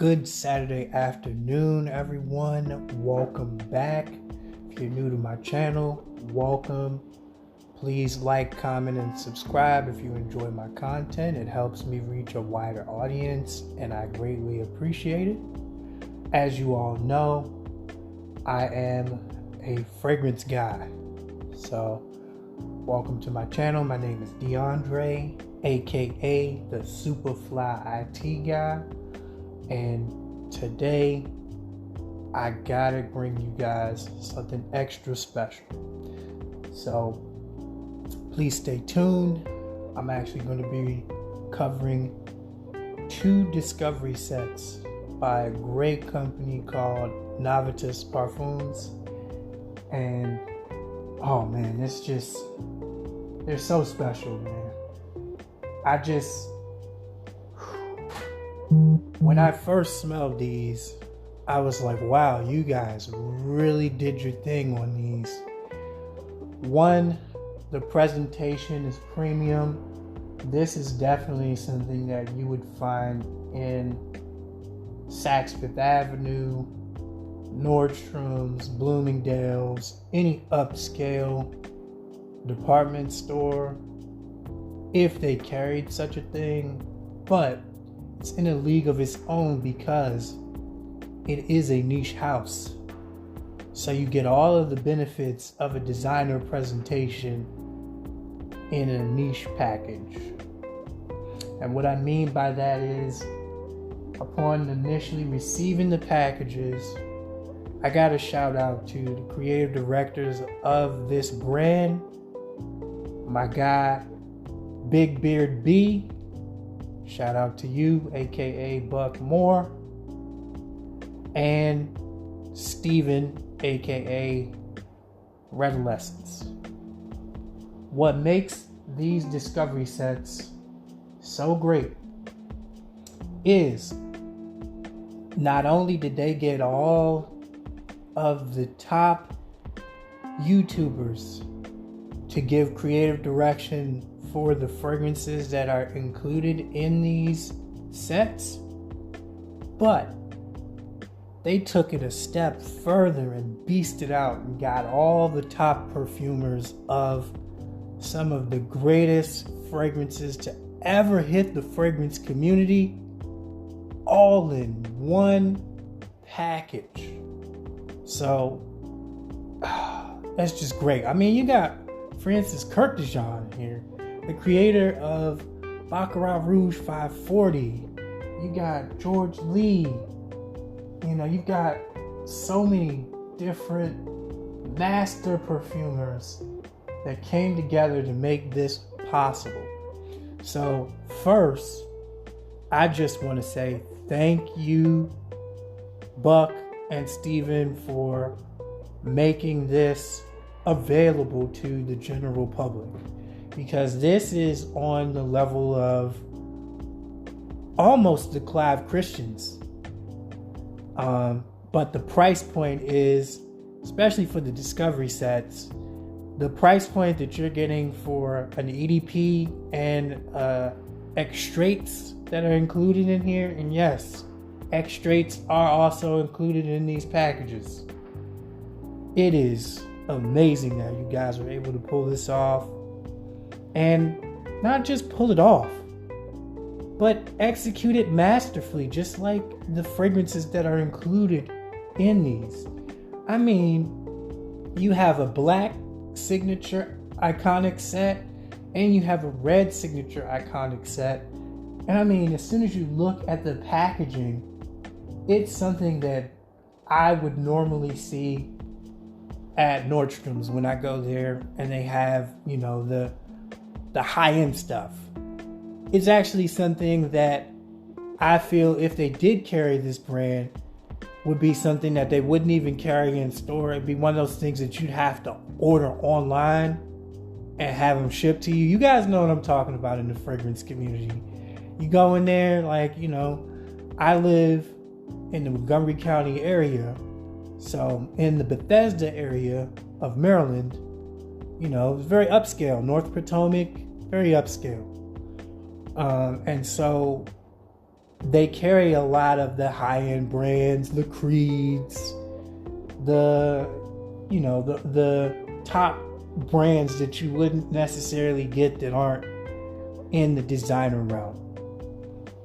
Good Saturday afternoon, everyone. Welcome back. If you're new to my channel, welcome. Please like, comment, and subscribe if you enjoy my content. It helps me reach a wider audience, and I greatly appreciate it. As you all know, I am a fragrance guy. So, welcome to my channel. My name is DeAndre, aka the Supa Fly IT Guy. And today, I gotta bring you guys something extra special. So, please stay tuned. I'm actually going to be covering 2 discovery sets by a great company called Navitus Parfums. And, oh man, they're so special, man. When I first smelled these, I was like, wow, you guys really did your thing on these. One, the presentation is premium. This is definitely something that you would find in Saks Fifth Avenue, Nordstrom's, Bloomingdale's, any upscale department store, if they carried such a thing. But it's in a league of its own because it is a niche house. So you get all of the benefits of a designer presentation in a niche package. And what I mean by that is, upon initially receiving the packages, I got a shout out to the creative directors of this brand, my guy, Big Beard B. Shout out to you, aka Buck Moore, and Steven, aka Redolescence. What makes these discovery sets so great is not only did they get all of the top YouTubers to give creative direction for the fragrances that are included in these sets, but they took it a step further and beasted out and got all the top perfumers of some of the greatest fragrances to ever hit the fragrance community all in one package. So that's just great. I mean, you got Francis Kurkdjian here, the creator of Baccarat Rouge 540. You got George Lee. You know, you've got so many different master perfumers that came together to make this possible. So first, I just want to say thank you, Buck and Steven, for making this available to the general public, because this is on the level of almost the Clive Christians. But the price point is, especially for the discovery sets, the price point that you're getting for an EDP and extracts that are included in here, and yes, extracts are also included in these packages. It is amazing that you guys were able to pull this off, and not just pull it off, but execute it masterfully, just like the fragrances that are included in these. I mean, you have a black signature iconic set, and you have a red signature iconic set. And I mean, as soon as you look at the packaging, it's something that I would normally see at Nordstrom's when I go there and they have, you know, the high-end stuff. It's actually something that I feel, if they did carry this brand, would be something that they wouldn't even carry in store. It'd be one of those things that you'd have to order online and have them shipped to you. You guys know what I'm talking about in the fragrance community. You go in there, like, you know, I live in the Montgomery County area, so in the Bethesda area of Maryland, you know, it's very upscale. North Potomac, very upscale. And so they carry a lot of the high-end brands, the Creeds, the top brands that you wouldn't necessarily get that aren't in the designer realm.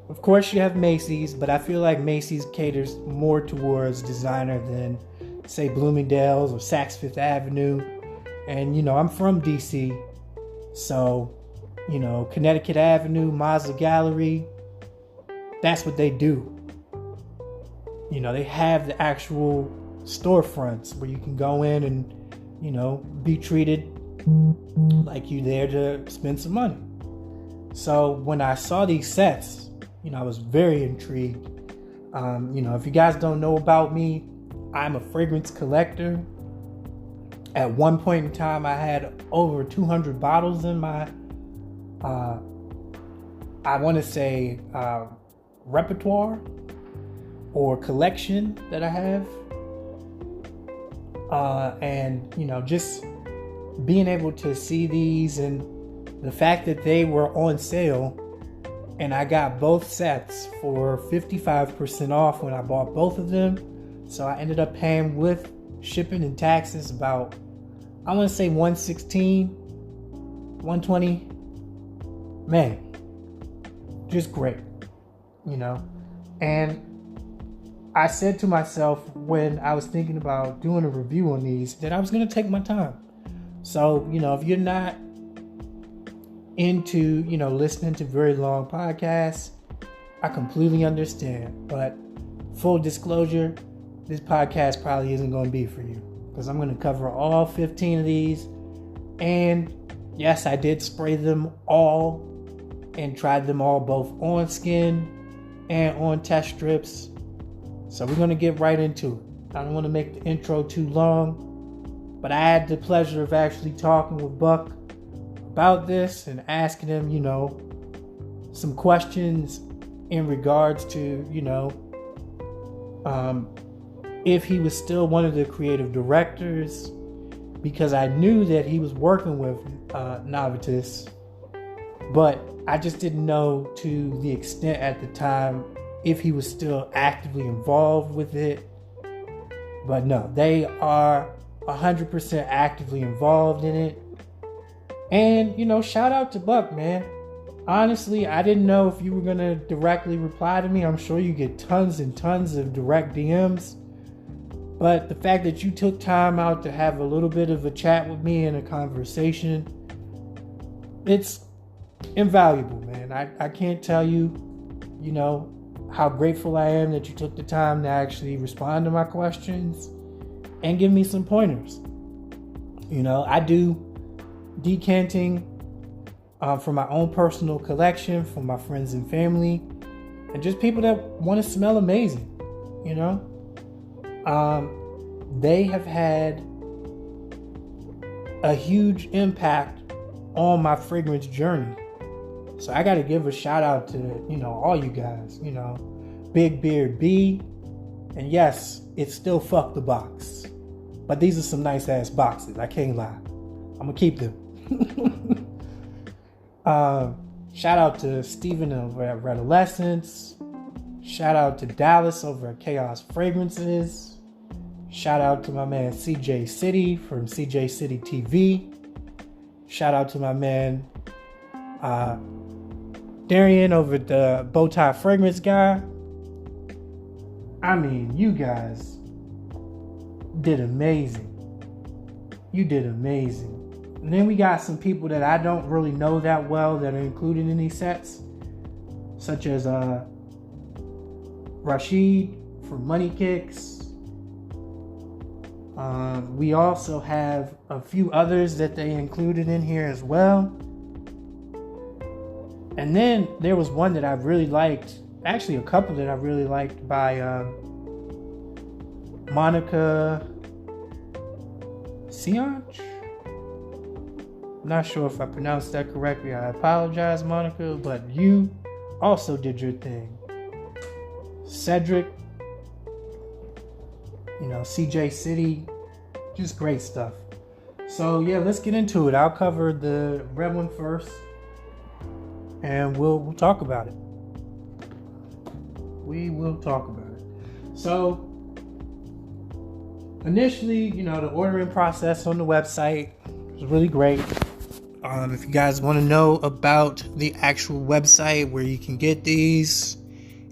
Of course, you have Macy's, but I feel like Macy's caters more towards designer than, say, Bloomingdale's or Saks Fifth Avenue. And, I'm from DC, so, Connecticut Avenue, Mazda Gallery, that's what they do. They have the actual storefronts where you can go in and, be treated like you're there to spend some money. So when I saw these sets, I was very intrigued. If you guys don't know about me, I'm a fragrance collector. At one point in time, I had over 200 bottles in my, repertoire or collection that I have. And just being able to see these and the fact that they were on sale, and I got both sets for 55% off when I bought both of them. So I ended up paying with shipping and taxes about, I want to say $116, $120. Man, just great, And I said to myself when I was thinking about doing a review on these that I was going to take my time. So, if you're not into, listening to very long podcasts, I completely understand. But full disclosure, this podcast probably isn't going to be for you because I'm going to cover all 15 of these. And yes, I did spray them all and tried them all both on skin and on test strips. So we're going to get right into it. I don't want to make the intro too long, but I had the pleasure of actually talking with Buck about this and asking him, some questions in regards to, if he was still one of the creative directors, because I knew that he was working with Navitus, but I just didn't know to the extent at the time if he was still actively involved with it. But no, they are 100% actively involved in it. And, shout out to Buck, man. Honestly, I didn't know if you were going to directly reply to me. I'm sure you get tons and tons of direct DMs. But the fact that you took time out to have a little bit of a chat with me and a conversation, it's invaluable, man. I can't tell you, how grateful I am that you took the time to actually respond to my questions and give me some pointers. I do decanting for my own personal collection, for my friends and family, and just people that want to smell amazing. They have had a huge impact on my fragrance journey. So I got to give a shout out to, all you guys, Big Beard B. And yes, it's still fuck the box. But these are some nice ass boxes. I can't lie. I'm going to keep them. Shout out to Steven over at Redolescence. Shout out to Dallas over at Chaos Fragrances. Shout out to my man CJ City from CJ City TV. Shout out to my man Darian over at the Bowtie Fragrance Guy. I mean, you guys did amazing. You did amazing. And then we got some people that I don't really know that well that are included in these sets, such as Rashid from Money Kicks. We also have a few others that they included in here as well. And then there was one that I really liked, actually a couple that I really liked by Monica Sionch. I'm not sure if I pronounced that correctly. I apologize, Monica, but you also did your thing. Cedric, CJ City, just great stuff. So yeah, let's get into it. I'll cover the red one first, and we'll talk about it. We will talk about it. So, initially, the ordering process on the website was really great. If you guys want to know about the actual website where you can get these,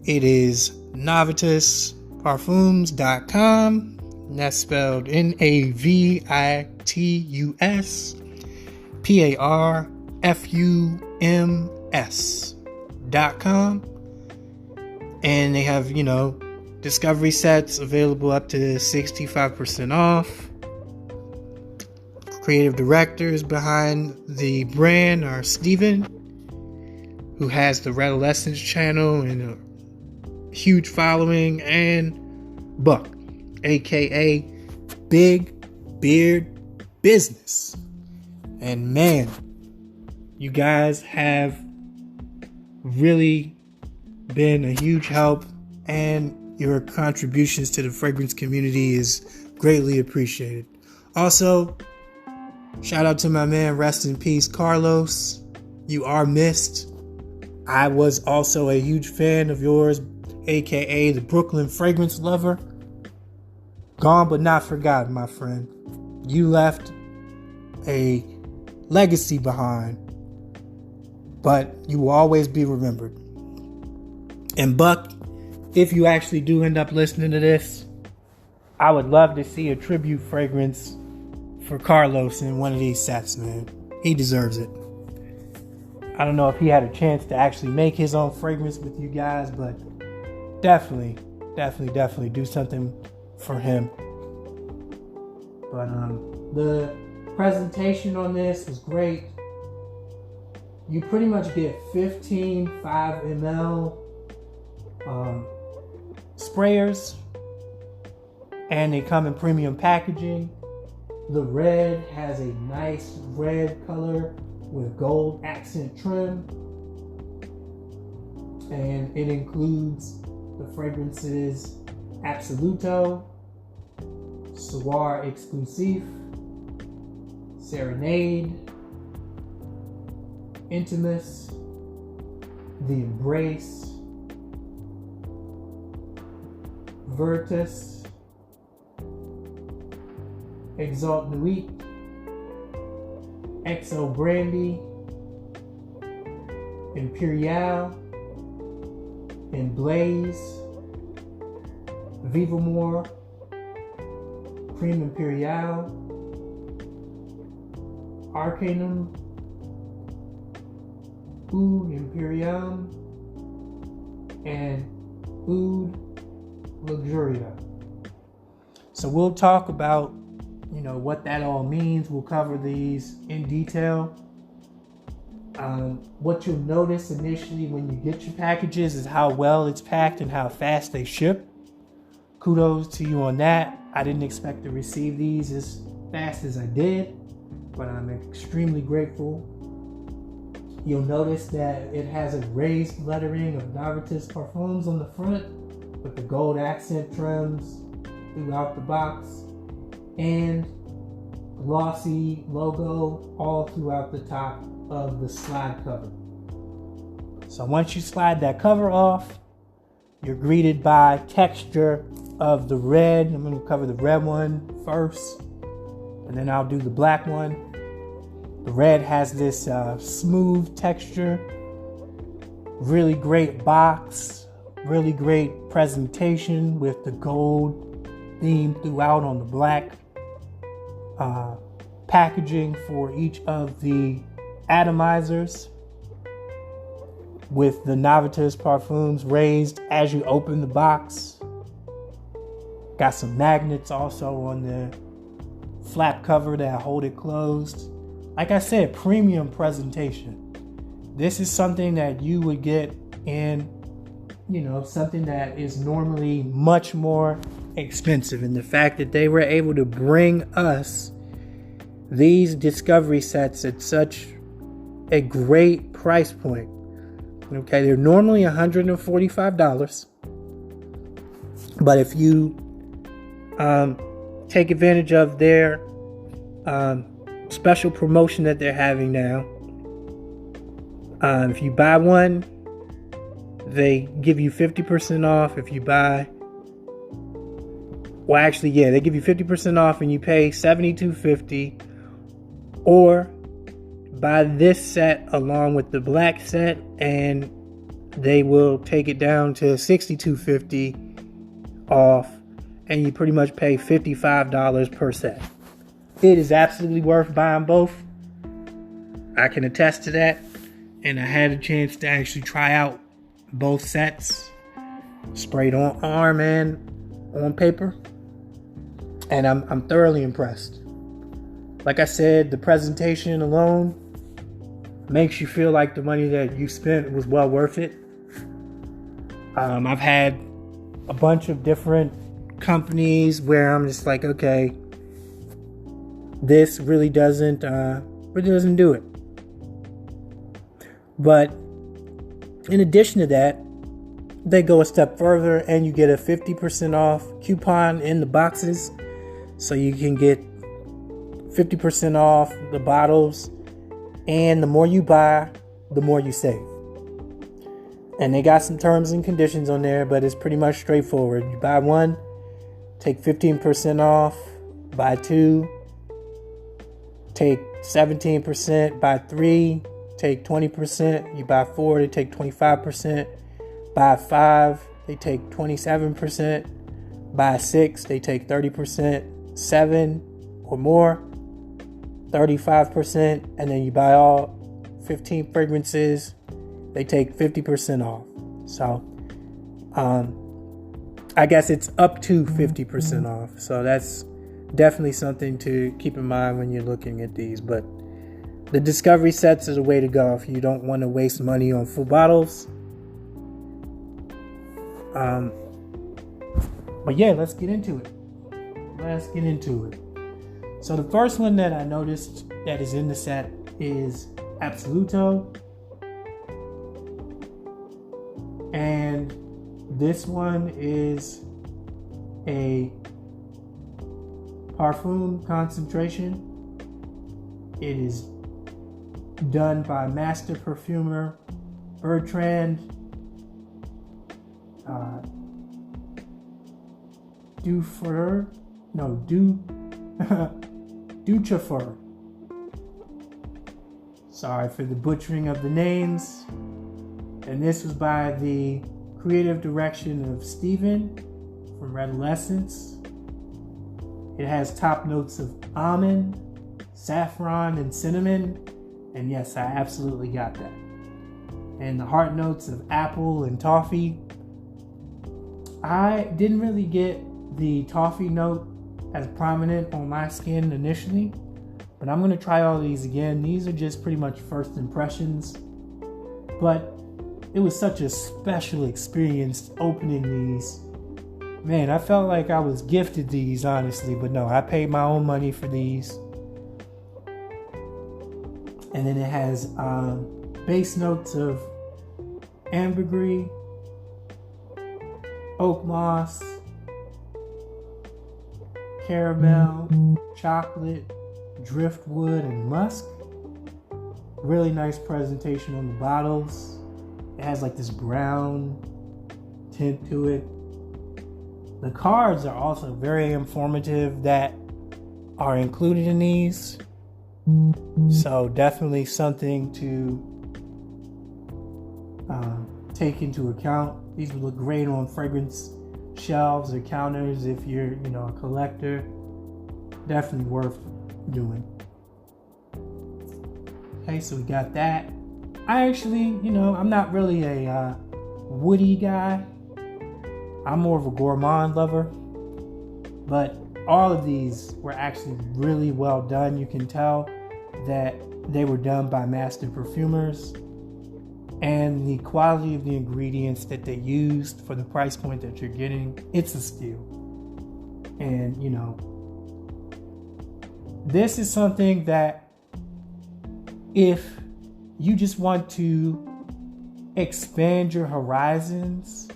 it is NavitusParfums.com. And that's spelled NavitusParfums.com. And they have, discovery sets available up to 65% off. Creative directors behind the brand are Steven, who has the Redolescence channel and a huge following, and Buck, aka Big Beard Business. And man, you guys have really been a huge help, and your contributions to the fragrance community is greatly appreciated. Also, shout out to my man, rest in peace, Carlos. You are missed. I was also a huge fan of yours, aka the Brooklyn Fragrance Lover. Gone but not forgotten, my friend. You left a legacy behind, but you will always be remembered. And Buck, if you actually do end up listening to this, I would love to see a tribute fragrance for Carlos in one of these sets, man. He deserves it. I don't know if he had a chance to actually make his own fragrance with you guys, but definitely do something for him. But the presentation on this was great. You pretty much get 15 5 ml sprayers, and they come in premium packaging. The red has a nice red color with gold accent trim, and it includes the fragrances Absoluto, Soir Exclusif, Serenade, Intimus, The Embrace, Virtus, Exalt Nuit, XO Brandy, Imperial, and Blaze, Vivamore, Cream Imperial, Arcanum, Oud Imperium, and Oud Luxuria. So we'll talk about what that all means. We'll cover these in detail. What you'll notice initially when you get your packages is how well it's packed and how fast they ship. Kudos to you on that. I didn't expect to receive these as fast as I did, but I'm extremely grateful. You'll notice that it has a raised lettering of Navitus Parfums on the front with the gold accent trims throughout the box, and glossy logo all throughout the top of the slide cover. So once you slide that cover off, you're greeted by texture of the red. I'm going to cover the red one first, and then I'll do the black one. The red has this smooth texture, really great box, really great presentation with the gold theme throughout on the black. Packaging for each of the atomizers with the Navitus Parfums raised as you open the box. Got some magnets also on the flap cover that hold it closed. Like I said, premium presentation. This is something that you would get in, something that is normally much more expensive. And the fact that they were able to bring us these discovery sets at such a great price point. Okay, they're normally $145. But if you take advantage of their special promotion that they're having now, if you buy one, they give you 50% off if you buy. Well, actually, yeah, they give you 50% off and you pay $72.50, or buy this set along with the black set and they will take it down to $62.50 off, and you pretty much pay $55 per set. It is absolutely worth buying both. I can attest to that, and I had a chance to actually try out both sets, sprayed on arm and on paper, and I'm thoroughly impressed. Like I said, the presentation alone makes you feel like the money that you spent was well worth it. I've had a bunch of different companies where I'm just like, okay, this really doesn't do it. But in addition to that, they go a step further and you get a 50% off coupon in the boxes. So you can get 50% off the bottles, and the more you buy, the more you save. And they got some terms and conditions on there, but it's pretty much straightforward. You buy one, take 15% off. Buy two, take 17%. Buy three, take 20%. You buy four, they take 25%. Buy five, they take 27%. Buy six, they take 30%. Seven or more, 35%. And then you buy all 15 fragrances, they take 50% off. So, I guess it's up to 50% off. So that's definitely something to keep in mind when you're looking at these. But the discovery sets are the way to go if you don't want to waste money on full bottles. But yeah, let's get into it. So the first one that I noticed that is in the set is Absoluto. And this one is a parfum concentration. It is done by Master Perfumer Bertrand Ducheffer. Sorry for the butchering of the names. And this was by the creative direction of Steven from Redolescence. It has top notes of almond, saffron, and cinnamon. And yes, I absolutely got that. And the heart notes of apple and toffee. I didn't really get the toffee note as prominent on my skin initially, but I'm going to try all these again. These are just pretty much first impressions, but it was such a special experience opening these. Man, I felt like I was gifted these, honestly, but no, I paid my own money for these. And then it has base notes of ambergris, oak moss, caramel, chocolate, driftwood, and musk. Really nice presentation on the bottles. It has like this brown tint to it. The cards are also very informative that are included in these. So definitely something to take into account. These would look great on fragrance shelves or counters if you're, a collector. Definitely worth doing. Okay, so we got that. I actually, I'm not really a woody guy. I'm more of a gourmand lover. But all of these were actually really well done. You can tell that they were done by Master Perfumers. And the quality of the ingredients that they used for the price point that you're getting, it's a steal. And, this is something that if you just want to expand your horizons,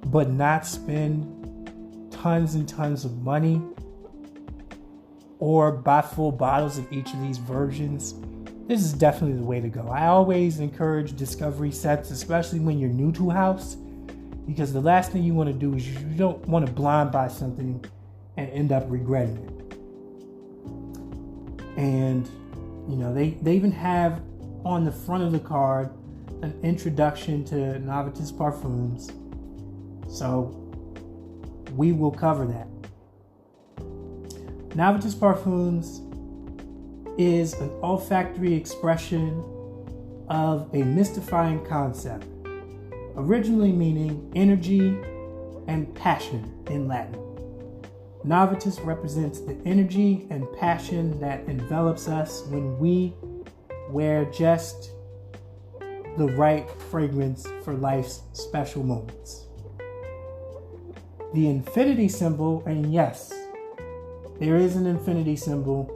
but not spend tons and tons of money, or buy full bottles of each of these versions this is definitely the way to go. I always encourage discovery sets, especially when you're new to a house, because the last thing you want to do is you don't want to blind buy something and end up regretting it. And, you know, they even have on the front of the card an introduction to Navitus Parfums. So we will cover that. Navitus Parfums is an olfactory expression of a mystifying concept, originally meaning energy and passion in Latin. Navitus represents the energy and passion that envelops us when we wear just the right fragrance for life's special moments. The infinity symbol, and yes, there is an infinity symbol.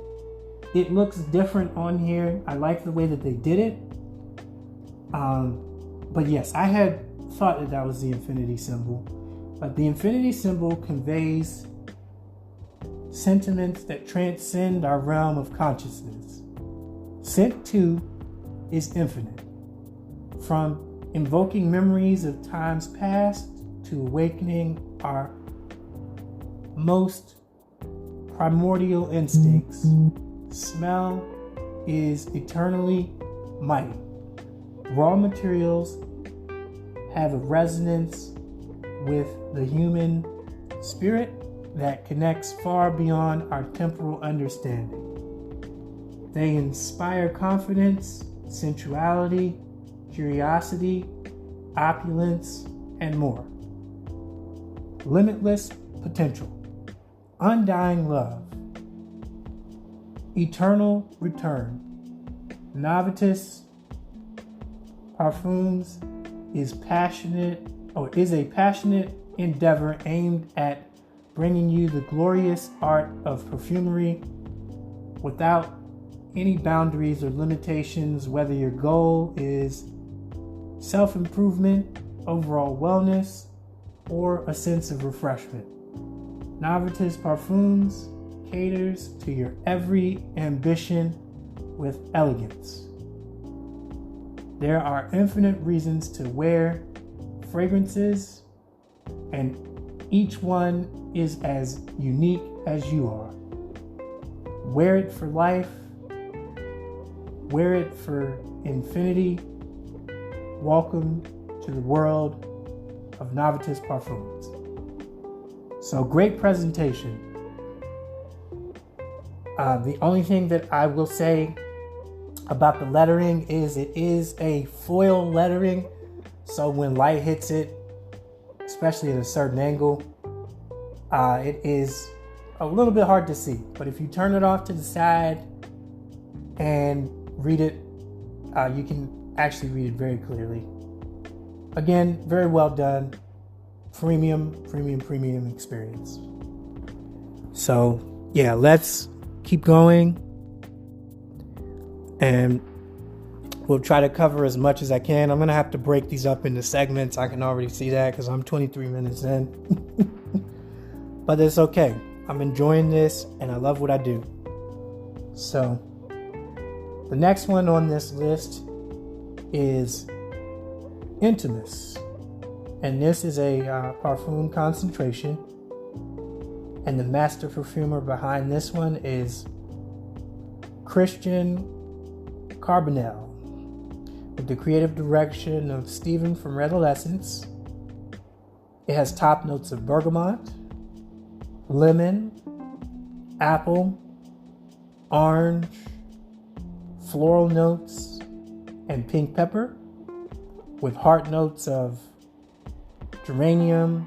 It looks different on here. I like the way that they did it. But yes, I had thought that was the infinity symbol. But the infinity symbol conveys sentiments that transcend our realm of consciousness. Scent 2 is infinite. From invoking memories of times past to awakening our most primordial instincts. Smell is eternally mighty. Raw materials have a resonance with the human spirit that connects far beyond our temporal understanding. They inspire confidence, sensuality, curiosity, opulence, and more. Limitless potential, undying love, eternal return. Navitus Parfums is a passionate endeavor aimed at bringing you the glorious art of perfumery without any boundaries or limitations, whether your goal is self-improvement, overall wellness, or a sense of refreshment. Navitus Parfums caters to your every ambition with elegance. There are infinite reasons to wear fragrances, and each one is as unique as you are. Wear it for life. Wear it for infinity. Welcome to the world of Navitus Parfums. So great presentation. The only thing that I will say about the lettering is it is a foil lettering. So when light hits it, especially at a certain angle, it is a little bit hard to see. But if you turn it off to the side and read it, you can actually read it very clearly. Again, very well done. Premium experience. So yeah, let's keep going. And we'll try to cover as much as I can. I'm going to have to break these up into segments. I can already see that because I'm 23 minutes in. But it's okay. I'm enjoying this and I love what I do. So the next one on this list is Intimus. And this is a parfum concentration. And the master perfumer behind this one is Christian Carbonell, with the creative direction of Stephen from Redolescence. It has top notes of bergamot, lemon, apple, orange, floral notes, and pink pepper, with heart notes of geranium,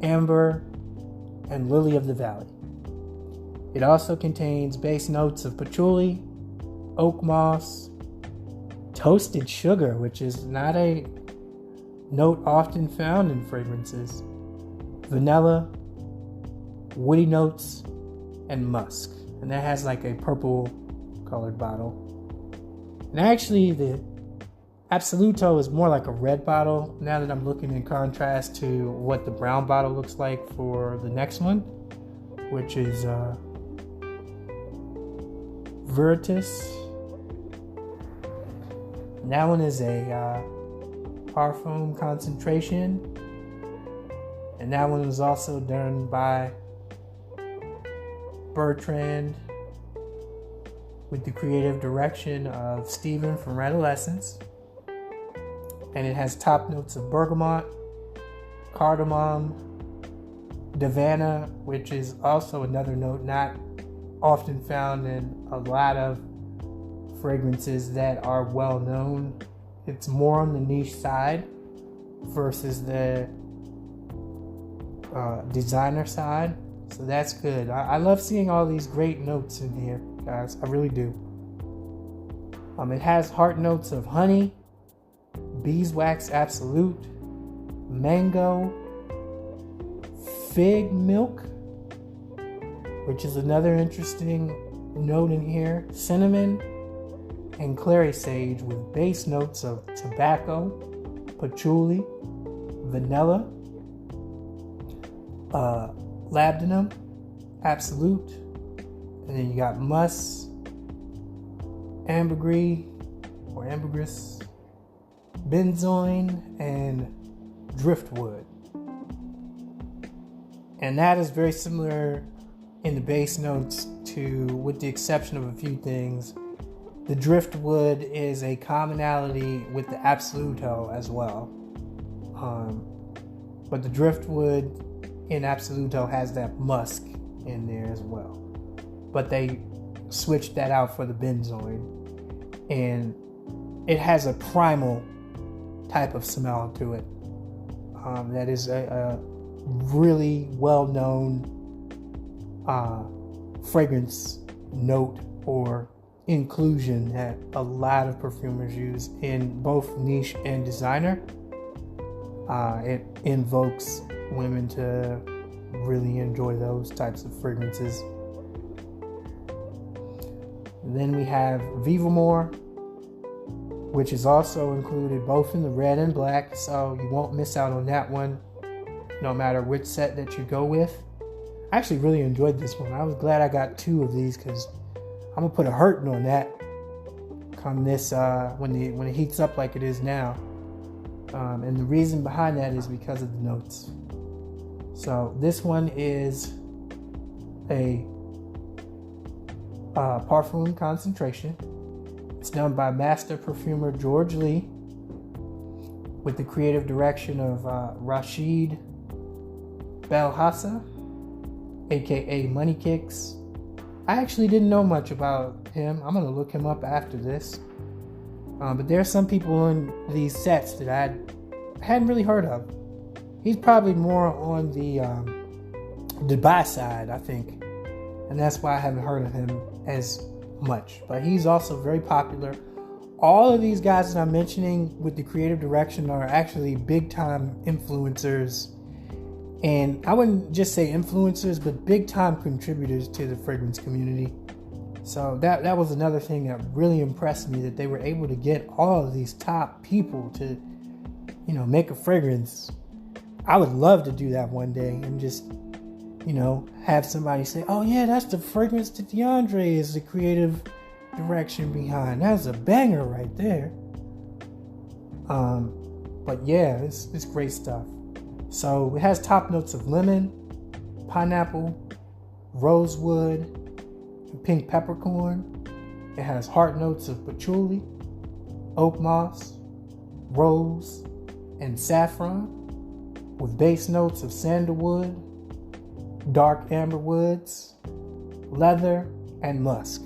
amber, and lily of the valley. It also contains base notes of patchouli, oak moss, toasted sugar, which is not a note often found in fragrances, vanilla, woody notes, and musk. And that has like a purple colored bottle. And actually the Absoluto is more like a red bottle now that I'm looking in contrast to what the brown bottle looks like for the next one, which is Veritas And that one is a parfum concentration. And that one was also done by Bertrand with the creative direction of Steven from Adolescence. And it has top notes of bergamot, cardamom, davana, which is also another note not often found in a lot of fragrances that are well known. It's more on the niche side versus the designer side. So that's good. I love seeing all these great notes in here, guys. I really do. It has heart notes of honey, beeswax absolute, mango, fig milk, which is another interesting note in here, cinnamon, and clary sage with base notes of tobacco, patchouli, vanilla, labdanum, absolute, and then you got musk, ambergris or ambergris, benzoin, and driftwood. And that is very similar in the base notes to, with the exception of a few things, the driftwood is a commonality with the Absoluto as well. But the driftwood in Absoluto has that musk in there as well. But they switched that out for the benzoin. And it has a primal type of smell to it. That is a really well-known fragrance note or inclusion that a lot of perfumers use in both niche and designer. It invokes women to really enjoy those types of fragrances. And then we have Vivamore, which is also included both in the red and black, so you won't miss out on that one no matter which set that you go with. I actually really enjoyed this one. I was glad I got two of these because I'm gonna put a hurting on that come this when it heats up like it is now. And the reason behind that is because of the notes. So this one is a parfum concentration. It's done by Master Perfumer George Lee with the creative direction of Rashid Belhassa, aka Money Kicks. I actually didn't know much about him. I'm going to look him up after this. But there are some people in these sets that I hadn't really heard of. He's probably more on the Dubai side, I think. And that's why I haven't heard of him as much. But he's also very popular. All of these guys that I'm mentioning with the creative direction are actually big-time influencers. And I wouldn't just say influencers, but big-time contributors to the fragrance community. So that was another thing that really impressed me, that they were able to get all of these top people to, make a fragrance. I would love to do that one day and just, have somebody say, oh yeah, that's the fragrance that DeAndre is the creative direction behind. That's a banger right there. But yeah, it's great stuff. So it has top notes of lemon, pineapple, rosewood, and pink peppercorn. It has heart notes of patchouli, oak moss, rose, and saffron, with base notes of sandalwood, dark amber woods, leather, and musk.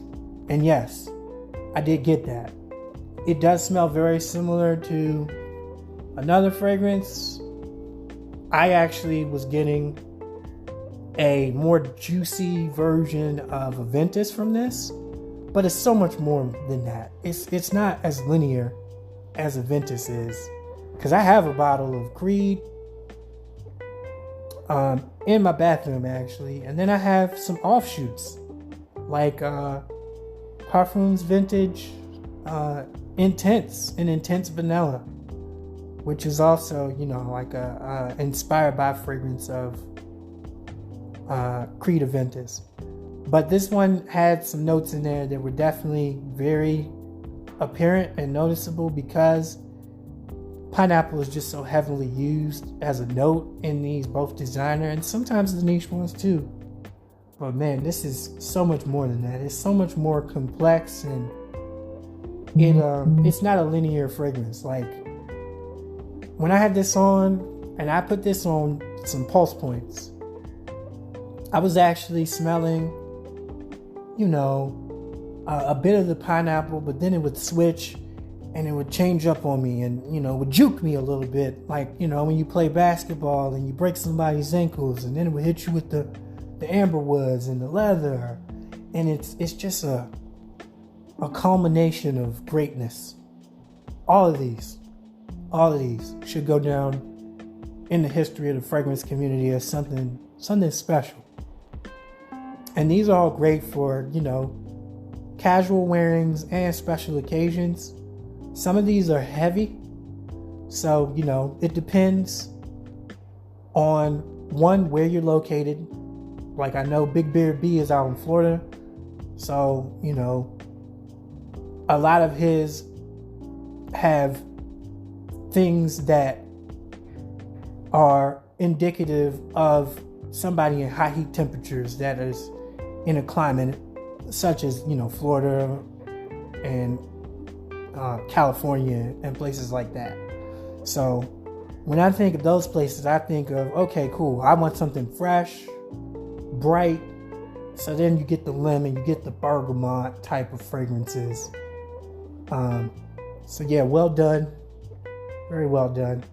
And yes, I did get that. It does smell very similar to another fragrance. I actually was getting a more juicy version of Aventus from this, but it's so much more than that. It's not as linear as Aventus is, because I have a bottle of Creed in my bathroom actually, and then I have some offshoots like Parfums Vintage Intense Vanilla, which is also, like a inspired by fragrance of Creed Aventus. But this one had some notes in there that were definitely very apparent and noticeable because pineapple is just so heavily used as a note in these, both designer and sometimes the niche ones too. But man, this is so much more than that. It's so much more complex, and it's not a linear fragrance. Like when I had this on, and I put this on some pulse points, I was actually smelling, a bit of the pineapple, but then it would switch and it would change up on me and, would juke me a little bit. Like, when you play basketball and you break somebody's ankles, and then it would hit you with the amber woods and the leather. And it's just a culmination of greatness. All of these should go down in the history of the fragrance community as something special. And these are all great for, casual wearings and special occasions. Some of these are heavy. So, it depends on one, where you're located. Like I know Big Beard B is out in Florida. So, a lot of his have things that are indicative of somebody in high heat temperatures that is in a climate such as, Florida and California and places like that. So when I think of those places, I think of, okay, cool, I want something fresh, bright. So then you get the lemon, you get the bergamot type of fragrances. So yeah, well done. Very well done.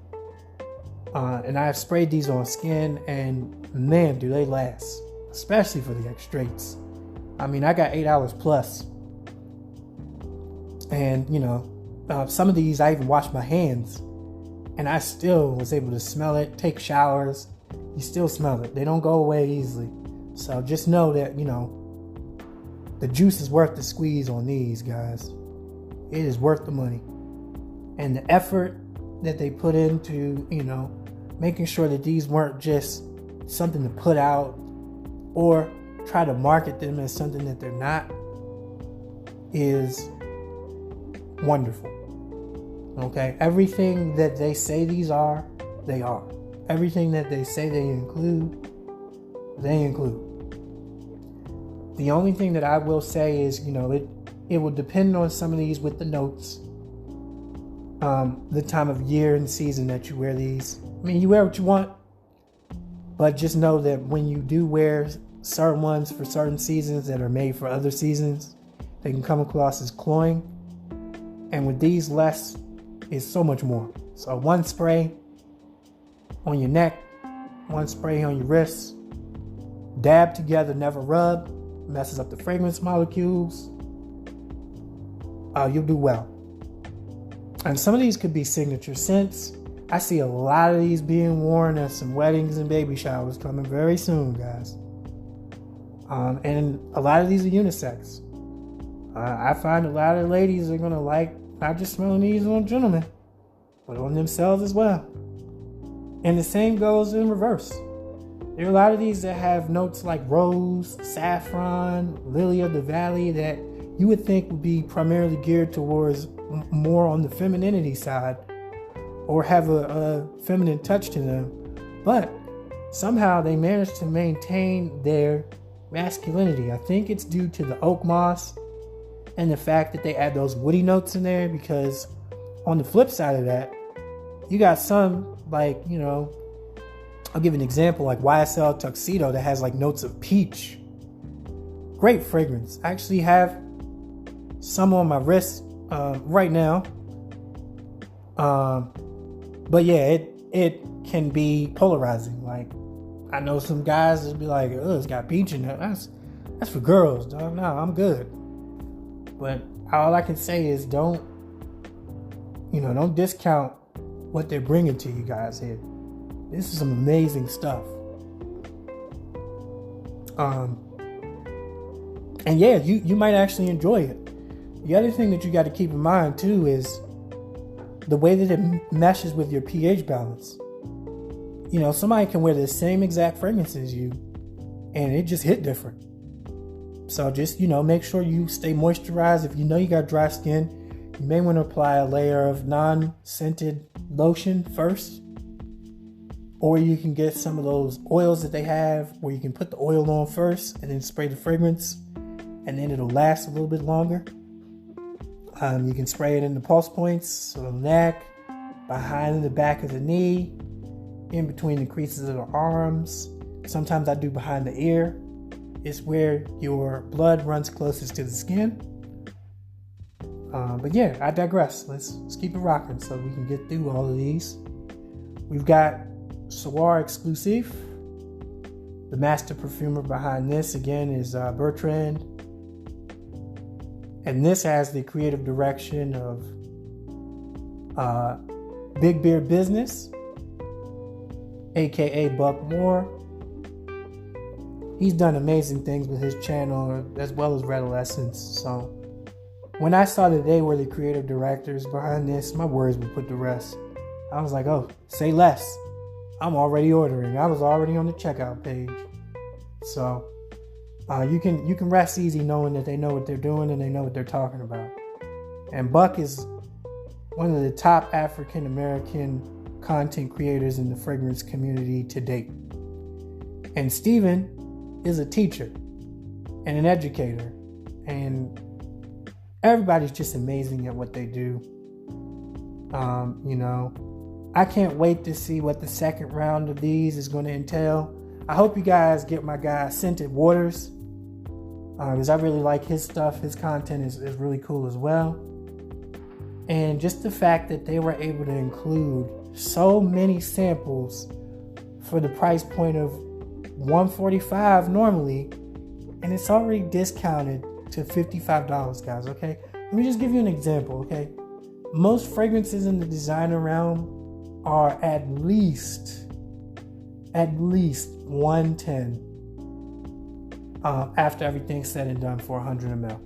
And I've sprayed these on skin, and man, do they last. Especially for the extracts. I mean, I got 8 hours plus. And, some of these I even washed my hands, and I still was able to smell it, take showers. You still smell it. They don't go away easily. So just know that, the juice is worth the squeeze on these, guys. It is worth the money. And the effort that they put into, making sure that these weren't just something to put out or try to market them as something that they're not is wonderful. Okay? Everything that they say these are, they are. Everything that they say they include, they include. The only thing that I will say is, it will depend on some of these with the notes. The time of year and season that you wear these. I mean, you wear what you want, but just know that when you do wear certain ones for certain seasons that are made for other seasons, they can come across as cloying. And with these, less is so much more. So one spray on your neck, one spray on your wrists, dab together, never rub, messes up the fragrance molecules. You'll do well. And some of these could be signature scents. I see a lot of these being worn at some weddings and baby showers coming very soon, guys. And a lot of these are unisex. I find a lot of ladies are going to like not just smelling these on gentlemen, but on themselves as well. And the same goes in reverse. There are a lot of these that have notes like rose, saffron, lily of the valley that you would think would be primarily geared towards more on the femininity side or have a feminine touch to them. But somehow they managed to maintain their masculinity. I think it's due to the oak moss and the fact that they add those woody notes in there, because on the flip side of that, you got some like, I'll give an example like YSL Tuxedo that has like notes of peach. Great fragrance. I actually have some on my wrist right now. But yeah, it can be polarizing. Like, I know some guys will be like, oh, it's got peach in it. That's for girls, dog. No, I'm good. But all I can say is don't discount what they're bringing to you guys here. This is some amazing stuff. And yeah, you might actually enjoy it. The other thing that you got to keep in mind too is the way that it meshes with your pH balance. Somebody can wear the same exact fragrance as you and it just hit different. So just, make sure you stay moisturized. If you know you got dry skin, You may want to apply a layer of non-scented lotion first. Or you can get some of those oils that they have where you can put the oil on first and then spray the fragrance, and then it'll last a little bit longer. You can spray it in the pulse points, so the neck, behind the back of the knee, in between the creases of the arms. Sometimes I do behind the ear. It's where your blood runs closest to the skin. But yeah, I digress. Let's keep it rocking so we can get through all of these. We've got Soir exclusive. The master perfumer behind this again is Bertrand, and this has the creative direction of Big Beard Business, aka Buck Moore. He's done amazing things with his channel as well as Redolescence. So when I saw that they were the creative directors behind this, my words were put to rest. I was like, oh, say less. I'm already ordering. I was already on the checkout page. So you can rest easy knowing that they know what they're doing and they know what they're talking about. And Buck is one of the top African American content creators in the fragrance community to date. And Steven is a teacher and an educator. And everybody's just amazing at what they do. I can't wait to see what the second round of these is going to entail. I hope you guys get my guy Scented Waters, because I really like his stuff. His content is really cool as well. And just the fact that they were able to include so many samples for the price point of $145 normally, and it's already discounted to $55, guys, okay? Let me just give you an example, okay? Most fragrances in the designer realm are at least 110 after everything's said and done for 100 ml.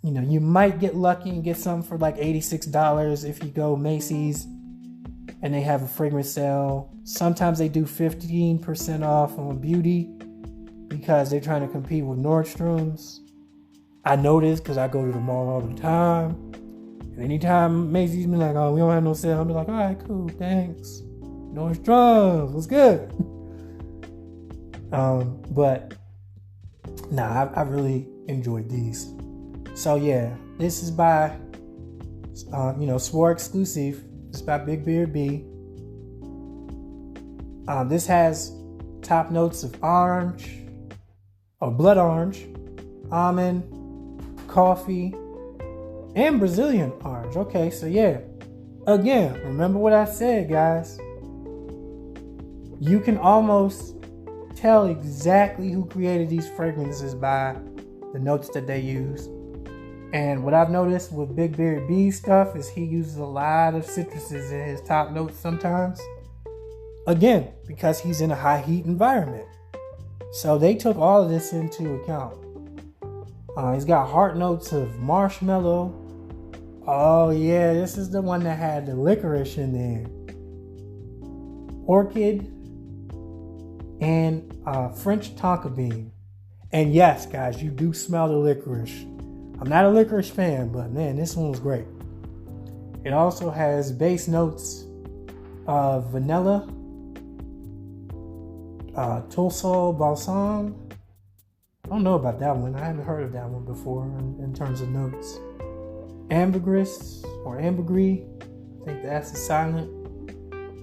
You might get lucky and get something for like $86 if you go Macy's and they have a fragrance sale. Sometimes they do 15% off on beauty because they're trying to compete with Nordstrom's. I know this because I go to the mall all the time. And anytime Macy's be like, oh, we don't have no sale, I'll be like, all right, cool, thanks. Nordstrom's, what's good? But I really enjoyed these. So yeah, this is by, Soir exclusive. It's by Big Beard B. This has top notes of orange, or blood orange, almond, coffee, and Brazilian orange. Okay, so yeah. Again, remember what I said, guys. You can almost tell exactly who created these fragrances by the notes that they use. And what I've noticed with Big Beard B stuff is he uses a lot of citruses in his top notes sometimes. Again, because he's in a high heat environment. So they took all of this into account. He's got heart notes of marshmallow. Oh yeah, this is the one that had the licorice in there. Orchid and French tonka bean. And yes, guys, you do smell the licorice. I'm not a licorice fan, but man, this one was great. It also has base notes of vanilla, Tulsol Balsam. I don't know about that one. I haven't heard of that one before in terms of notes. Ambergris or ambergris. I think that's a silent.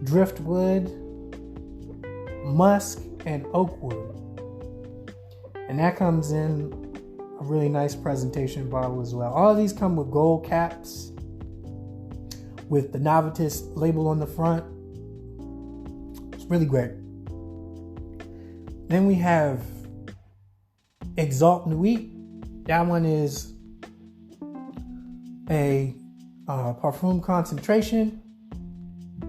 Driftwood, musk, and oakwood. And that comes in a really nice presentation bottle as well. All of these come with gold caps with the Navitus label on the front. It's really great. Then we have Exalt Nuit. That one is a parfum concentration.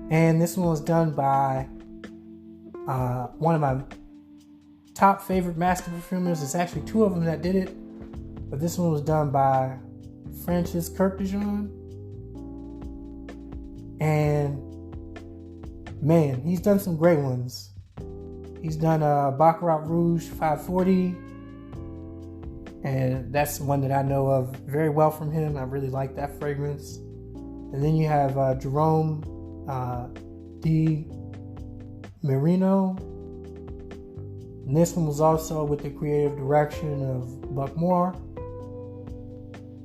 And this one was done by one of my top favorite master perfumers. It's actually two of them that did it. But this one was done by Francis Kirkdejean. And man, he's done some great ones. He's done Baccarat Rouge 540. And that's one that I know of very well from him. I really like that fragrance. And then you have Jerome D. Marino. And this one was also with the creative direction of Buck Moore.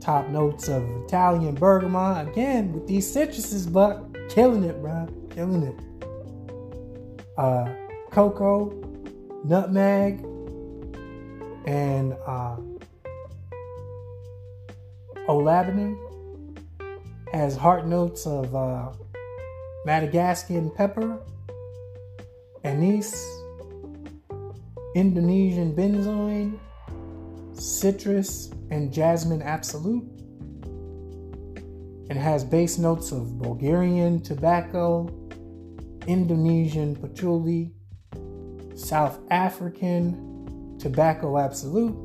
Top notes of Italian bergamot. Again, with these citruses, Buck. Killing it, bro. Killing it. Cocoa, nutmeg, and Olabanin. Has heart notes of Madagascan pepper, anise, Indonesian benzoin, citrus, and jasmine absolute. It has base notes of Bulgarian tobacco, Indonesian patchouli, South African tobacco absolute,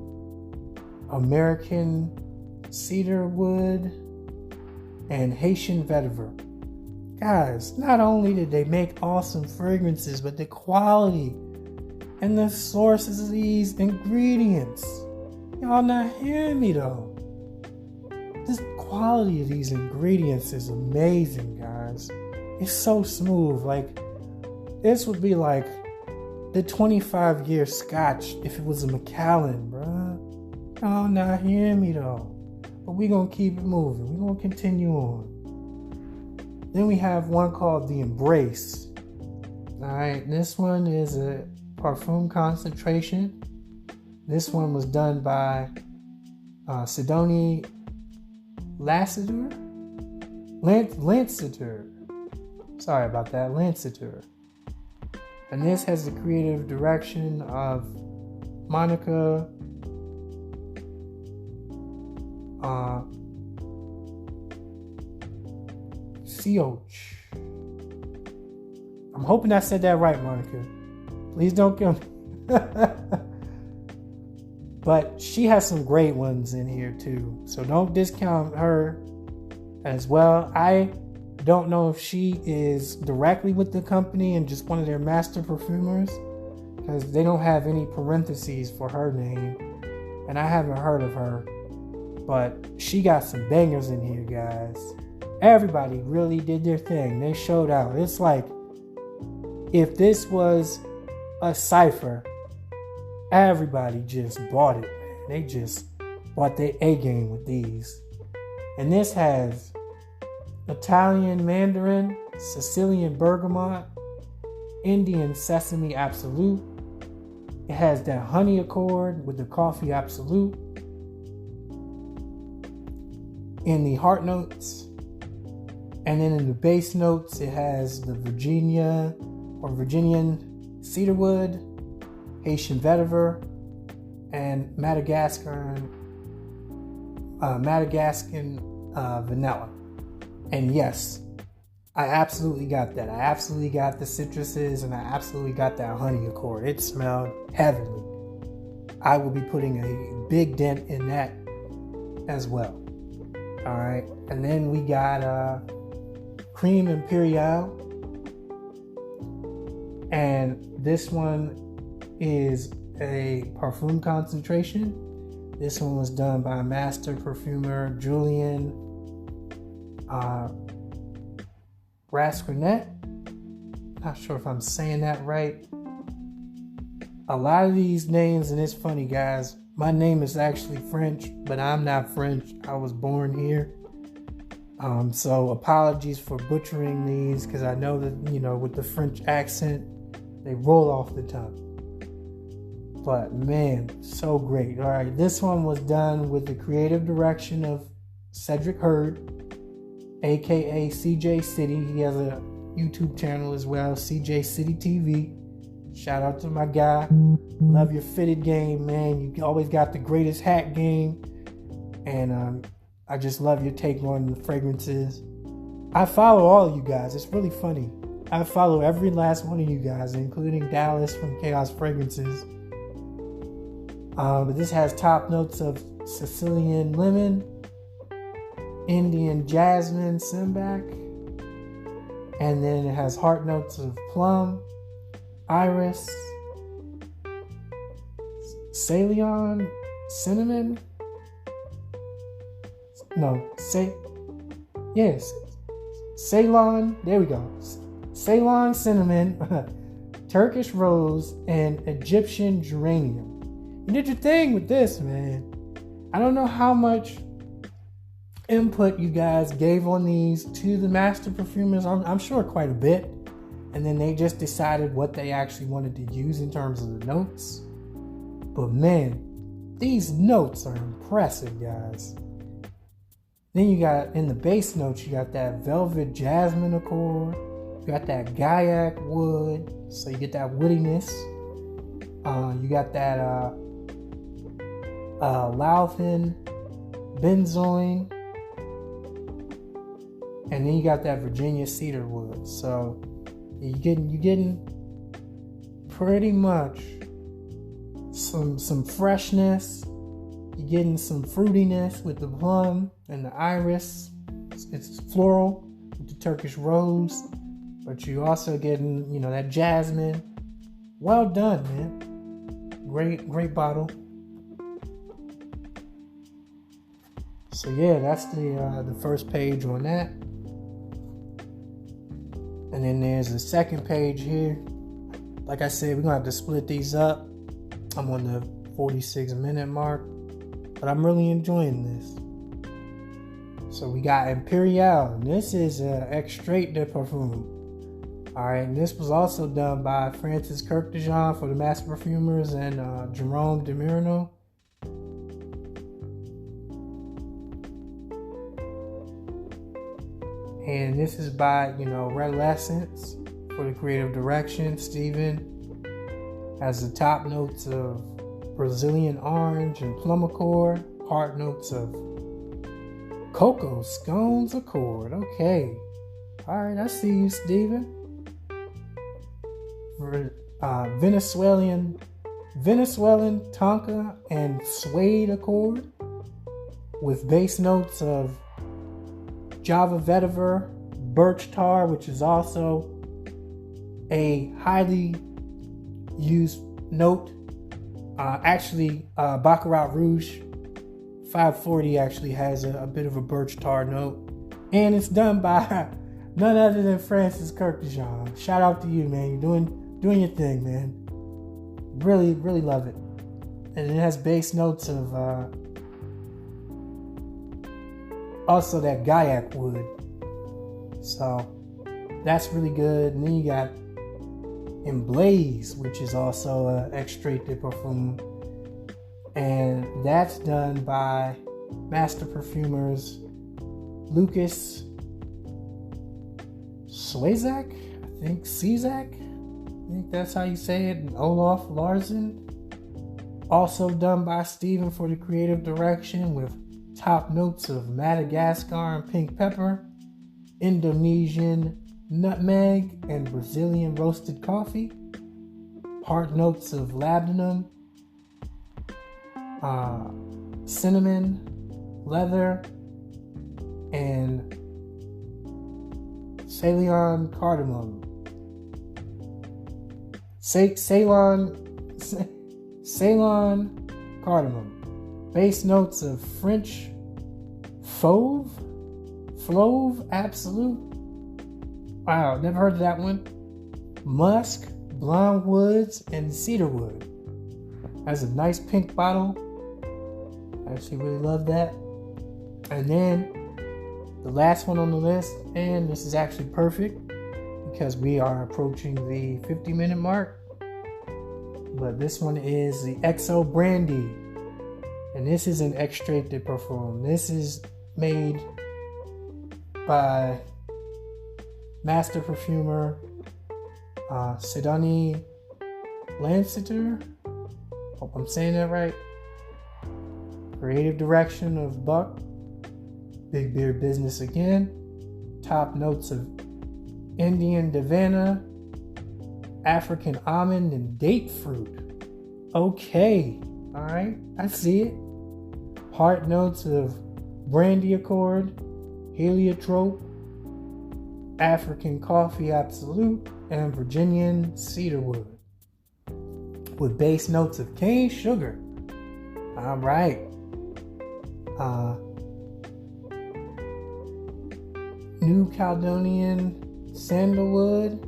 American cedar wood, and Haitian vetiver. Guys, not only did they make awesome fragrances, but the quality and the sources of these ingredients. Y'all not hearing me though. This quality of these ingredients is amazing, guys. It's so smooth. Like, this would be like the 25-year scotch if it was a Macallan, bruh. Y'all not hearing me though. But we're going to keep it moving. We're going to continue on. Then we have one called the Embrace. Alright, this one is a parfum concentration. This one was done by Sidonie Lassiter. Sorry about that, Lanciter. And this has the creative direction of Monica Sioch. I'm hoping I said that right, Monica. Please don't kill me. But she has some great ones in here too, so don't discount her as well. I don't know if she is directly with the company and just one of their master perfumers, because they don't have any parentheses for her name, and I haven't heard of her. But she got some bangers in here, guys. Everybody really did their thing. They showed out. It's like if this was a cipher, everybody just bought it, man. They just bought their A game with these. And this has Italian mandarin, Sicilian bergamot, Indian sesame absolute. It has that honey accord with the coffee absolute. In the heart notes, and then in the base notes, it has the Virginian cedarwood, Haitian vetiver, and Madagascan vanilla. And yes, I absolutely got that. I absolutely got the citruses, and I absolutely got that honey accord. It smelled heavenly. I will be putting a big dent in that as well. All right, and then we got Cream Imperial, and this one is a parfum concentration. This one was done by Master Perfumer Julian Rasquinet. Not sure if I'm saying that right. A lot of these names, and it's funny, guys. My name is actually French, but I'm not French. I was born here. So apologies for butchering these, because I know that, with the French accent, they roll off the tongue. But man, so great. All right, this one was done with the creative direction of Cedric Hurd, aka CJ City. He has a YouTube channel as well, CJ City TV. Shout out to my guy. Love your fitted game, man. You always got the greatest hat game. And I just love your take on the fragrances. I follow all of you guys. It's really funny. I follow every last one of you guys, including Dallas from Chaos Fragrances. But this has top notes of Sicilian lemon, Indian jasmine sambac, and then it has heart notes of plum, iris, Ceylon, cinnamon. No, yes, Ceylon. There we go. Ceylon cinnamon, Turkish rose, and Egyptian geranium. You did your thing with this, man. I don't know how much input you guys gave on these to the Master Perfumers. I'm sure quite a bit. And then they just decided what they actually wanted to use in terms of the notes. But man, these notes are impressive, guys. Then you got, in the base notes, you got that velvet jasmine accord. You got that Gaiac wood, so you get that woodiness. You got that Lauthen benzoin. And then you got that Virginia cedar wood. So you're getting pretty much some freshness. You're getting some fruitiness with the plum and the iris. It's floral with the Turkish rose, but you also getting, that jasmine. Well done, man. Great bottle. So yeah, that's the first page on that. And then there's the second page here. Like I said, we're gonna have to split these up. I'm on the 46-minute mark, but I'm really enjoying this. So we got Imperial, and this is Extrait de Parfum. Alright, and this was also done by Francis Kirkdejean for the Master Perfumers and Jerome DeMirano. And this is by, Redolessence for the creative direction. Steven has the top notes of Brazilian orange and plum accord. Heart notes of cocoa scones accord. Okay. All right, I see you, Steven. Venezuelan tonka and suede accord with base notes of Java vetiver, birch tar, which is also a highly used note. Baccarat Rouge 540 actually has a bit of a birch tar note. And it's done by none other than Francis Kirkdejean. Shout out to you, man. You're doing your thing, man. Really, really love it. And it has base notes of also that Gaiac wood. So that's really good. And then you got Emblaze, which is also an Extrait de Parfum. And that's done by Master Perfumers Lucas Swazak, I think that's how you say it, and Olaf Larsen. Also done by Steven for the creative direction with top notes of Madagascar and pink pepper, Indonesian nutmeg, and Brazilian roasted coffee. Heart notes of labdanum, cinnamon, leather, and Ceylon cardamom. Ceylon cardamom. Base notes of French Fauve Absolute. Wow, never heard of that one. Musk, blonde woods, and cedar wood. Has a nice pink bottle. I actually really love that. And then the last one on the list, and this is actually perfect because we are approaching the 50-minute mark. But this one is the XO Brandy. And this is an Extrait de Parfum. This is made by Master Perfumer Sidonie Lanceter. Hope I'm saying that right. Creative direction of Buck. Big Beard Business again. Top notes of Indian Davana, African almond, and date fruit. Okay. Alright, I see it. Heart notes of brandy accord, heliotrope, African coffee absolute, and Virginian cedarwood. With base notes of cane sugar. All right. New Caledonian Sandalwood.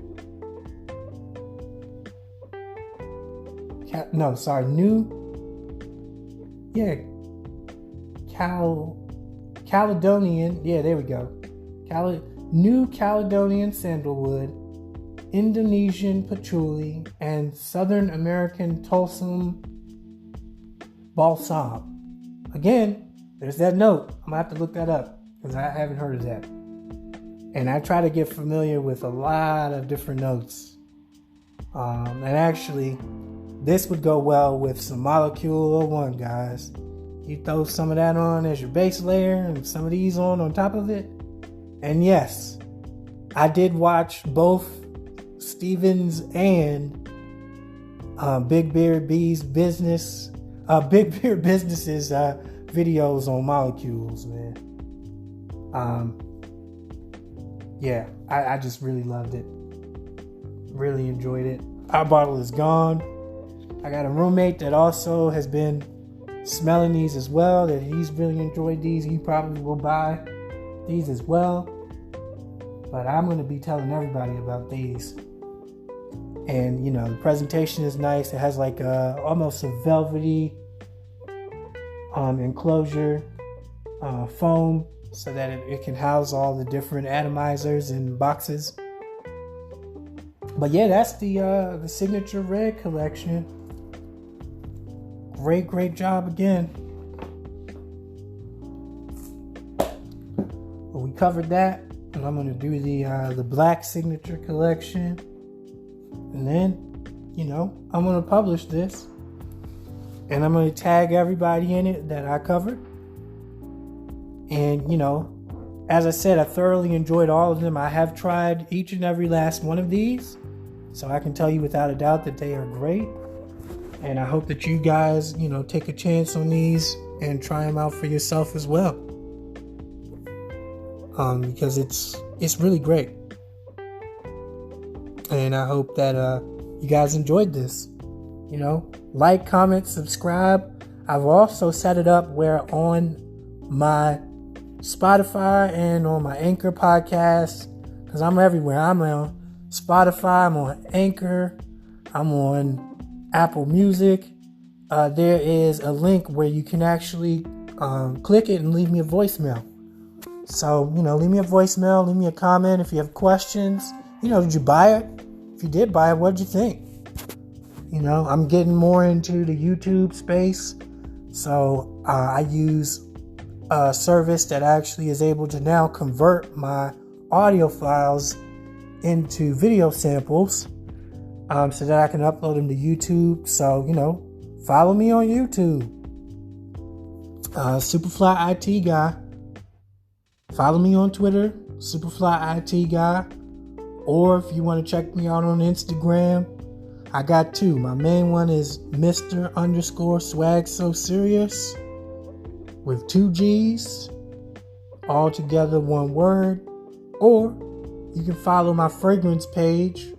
Caledonian. Yeah, there we go. New Caledonian Sandalwood, Indonesian Patchouli, and Southern American Tulsum Balsam. Again, there's that note. I'm going to have to look that up because I haven't heard of that. And I try to get familiar with a lot of different notes. And actually, this would go well with some Molecule 01, guys. You throw some of that on as your base layer and some of these on top of it. And yes, I did watch both Stevens and Big Beard Business's videos on molecules, man. Yeah, I just really loved it. Really enjoyed it. Our bottle is gone. I got a roommate that also has been smelling these as well, that he's really enjoyed these. He probably will buy these as well. But I'm going to be telling everybody about these. And, you know, the presentation is nice. It has like almost a velvety enclosure foam so that it can house all the different atomizers and boxes. But yeah, that's the Signature Red collection. Great job again. Well, we covered that, and I'm gonna do the Black Signature collection, and then, you know, I'm gonna publish this, and I'm gonna tag everybody in it that I covered. And, you know, as I said, I thoroughly enjoyed all of them. I have tried each and every last one of these, so I can tell you without a doubt that they are great. And I hope that you guys, you know, take a chance on these and try them out for yourself as well. Because it's really great. And I hope that you guys enjoyed this. You know, like, comment, subscribe. I've also set it up where on my Spotify and on my Anchor podcast, because I'm everywhere. I'm on Spotify, I'm on Anchor, I'm on Apple Music. There is a link where you can actually click it and leave me a voicemail. So, you know, leave me a voicemail, leave me a comment if you have questions. You know, did you buy it? If you did buy it, what did you think? You know, I'm getting more into the YouTube space. So I use a service that actually is able to now convert my audio files into video samples so that I can upload them to YouTube. So, you know, follow me on YouTube. Superfly IT Guy. Follow me on Twitter, Superfly IT Guy. Or if you want to check me out on Instagram, I got two. My main one is Mr_Swag So Serious with 2 G's, all together one word. Or you can follow my fragrance page,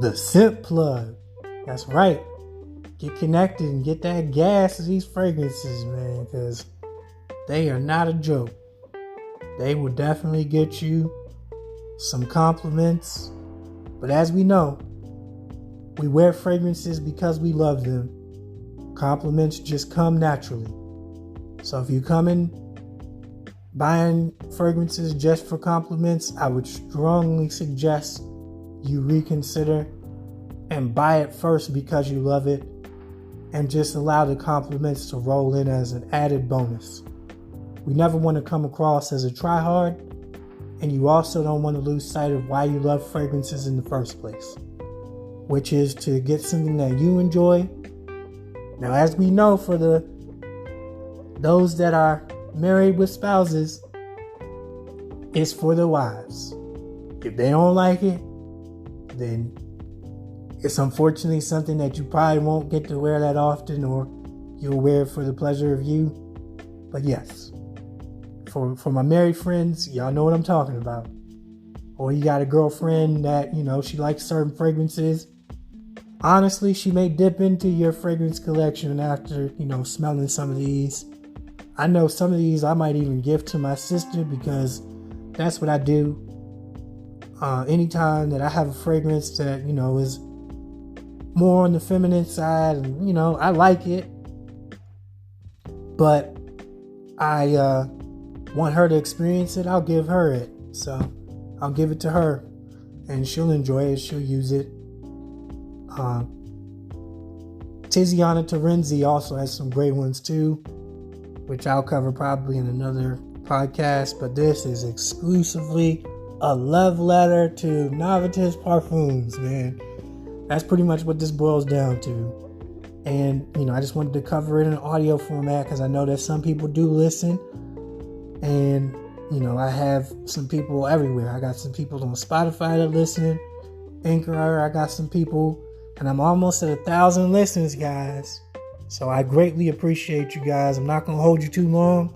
The Scent Plug. That's right. Get connected and get that gas of these fragrances, man, because they are not a joke. They will definitely get you some compliments. But as we know, we wear fragrances because we love them. Compliments just come naturally. So if you come in buying fragrances just for compliments, I would strongly suggest you reconsider and buy it first because you love it, and just allow the compliments to roll in as an added bonus. We never want to come across as a tryhard, and you also don't want to lose sight of why you love fragrances in the first place, which is to get something that you enjoy. Now, as we know, for those that are married with spouses, it's for their wives. If they don't like it, then it's unfortunately something that you probably won't get to wear that often, or you'll wear it for the pleasure of you. But yes, for my married friends, y'all know what I'm talking about. Or you got a girlfriend that, you know, she likes certain fragrances, honestly, she may dip into your fragrance collection after, smelling some of these. I know some of these I might even give to my sister because that's what I do. Anytime that I have a fragrance that, is more on the feminine side and, I like it, but I want her to experience it, I'll give her it. So I'll give it to her and she'll enjoy it. She'll use it. Tiziana Terenzi also has some great ones too, which I'll cover probably in another podcast, but this is exclusively a love letter to Navitus Parfums, man. That's pretty much what this boils down to. And, I just wanted to cover it in an audio format because I know that some people do listen. And, I have some people everywhere. I got some people on Spotify that listen. Anchor, I got some people. And I'm almost at 1,000 listeners, guys. So I greatly appreciate you guys. I'm not going to hold you too long.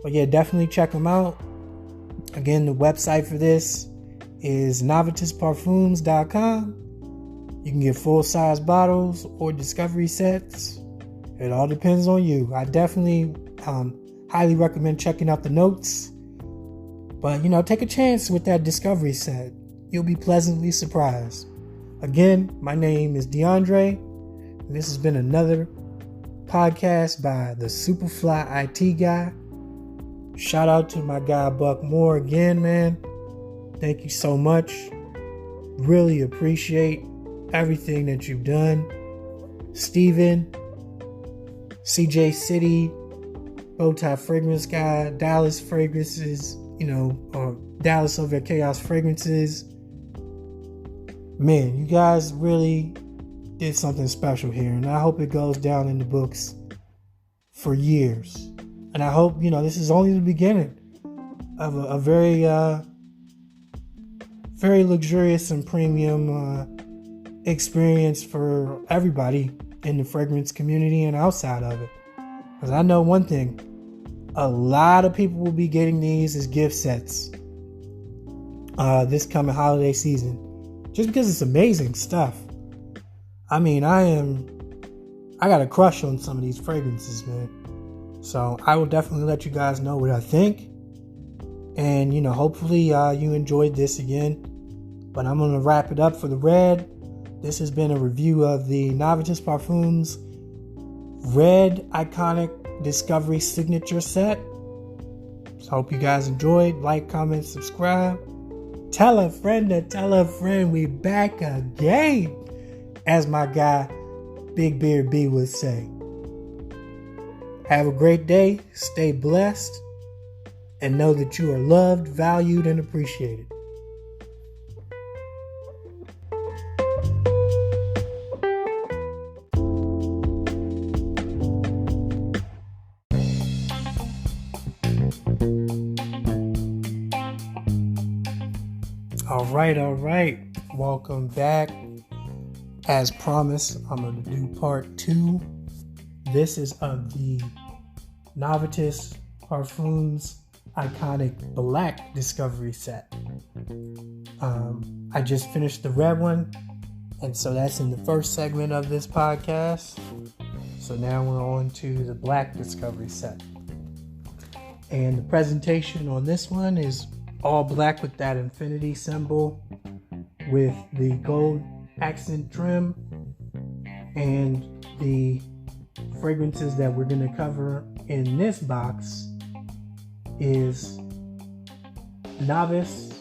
But yeah, definitely check them out. Again, the website for this is navitusparfums.com. You can get full-size bottles or discovery sets. It all depends on you. I definitely highly recommend checking out the notes. But, take a chance with that discovery set. You'll be pleasantly surprised. Again, my name is DeAndre, and this has been another podcast by the Supa Fly IT Guy. Shout out to my guy Buck Moore again, man. Thank you so much. Really appreciate everything that you've done. Steven, CJ City, Bowtie Fragrance Guy, Dallas Fragrances, or Dallas Over Chaos Fragrances. Man, you guys really did something special here, and I hope it goes down in the books for years. And I hope, this is only the beginning of a very, very luxurious and premium experience for everybody in the fragrance community and outside of it. Because I know one thing, a lot of people will be getting these as gift sets this coming holiday season. Just because it's amazing stuff. I mean, I got a crush on some of these fragrances, man. So I will definitely let you guys know what I think. And, hopefully you enjoyed this again. But I'm going to wrap it up for the red. This has been a review of the Navitus Parfums Red Iconic Discovery Signature Set. So hope you guys enjoyed. Like, comment, subscribe. Tell a friend to tell a friend we back again, as my guy Big Beard B would say. Have a great day, stay blessed, and know that you are loved, valued, and appreciated. All right. Welcome back. As promised, I'm going to do part 2. This is of the Navitus Parfums Iconic Black Discovery Set. I just finished the red one, and so that's in the first segment of this podcast. So now we're on to the Black Discovery Set. And the presentation on this one is all black with that infinity symbol with the gold accent trim. And the fragrances that we're going to cover in this box is Novice,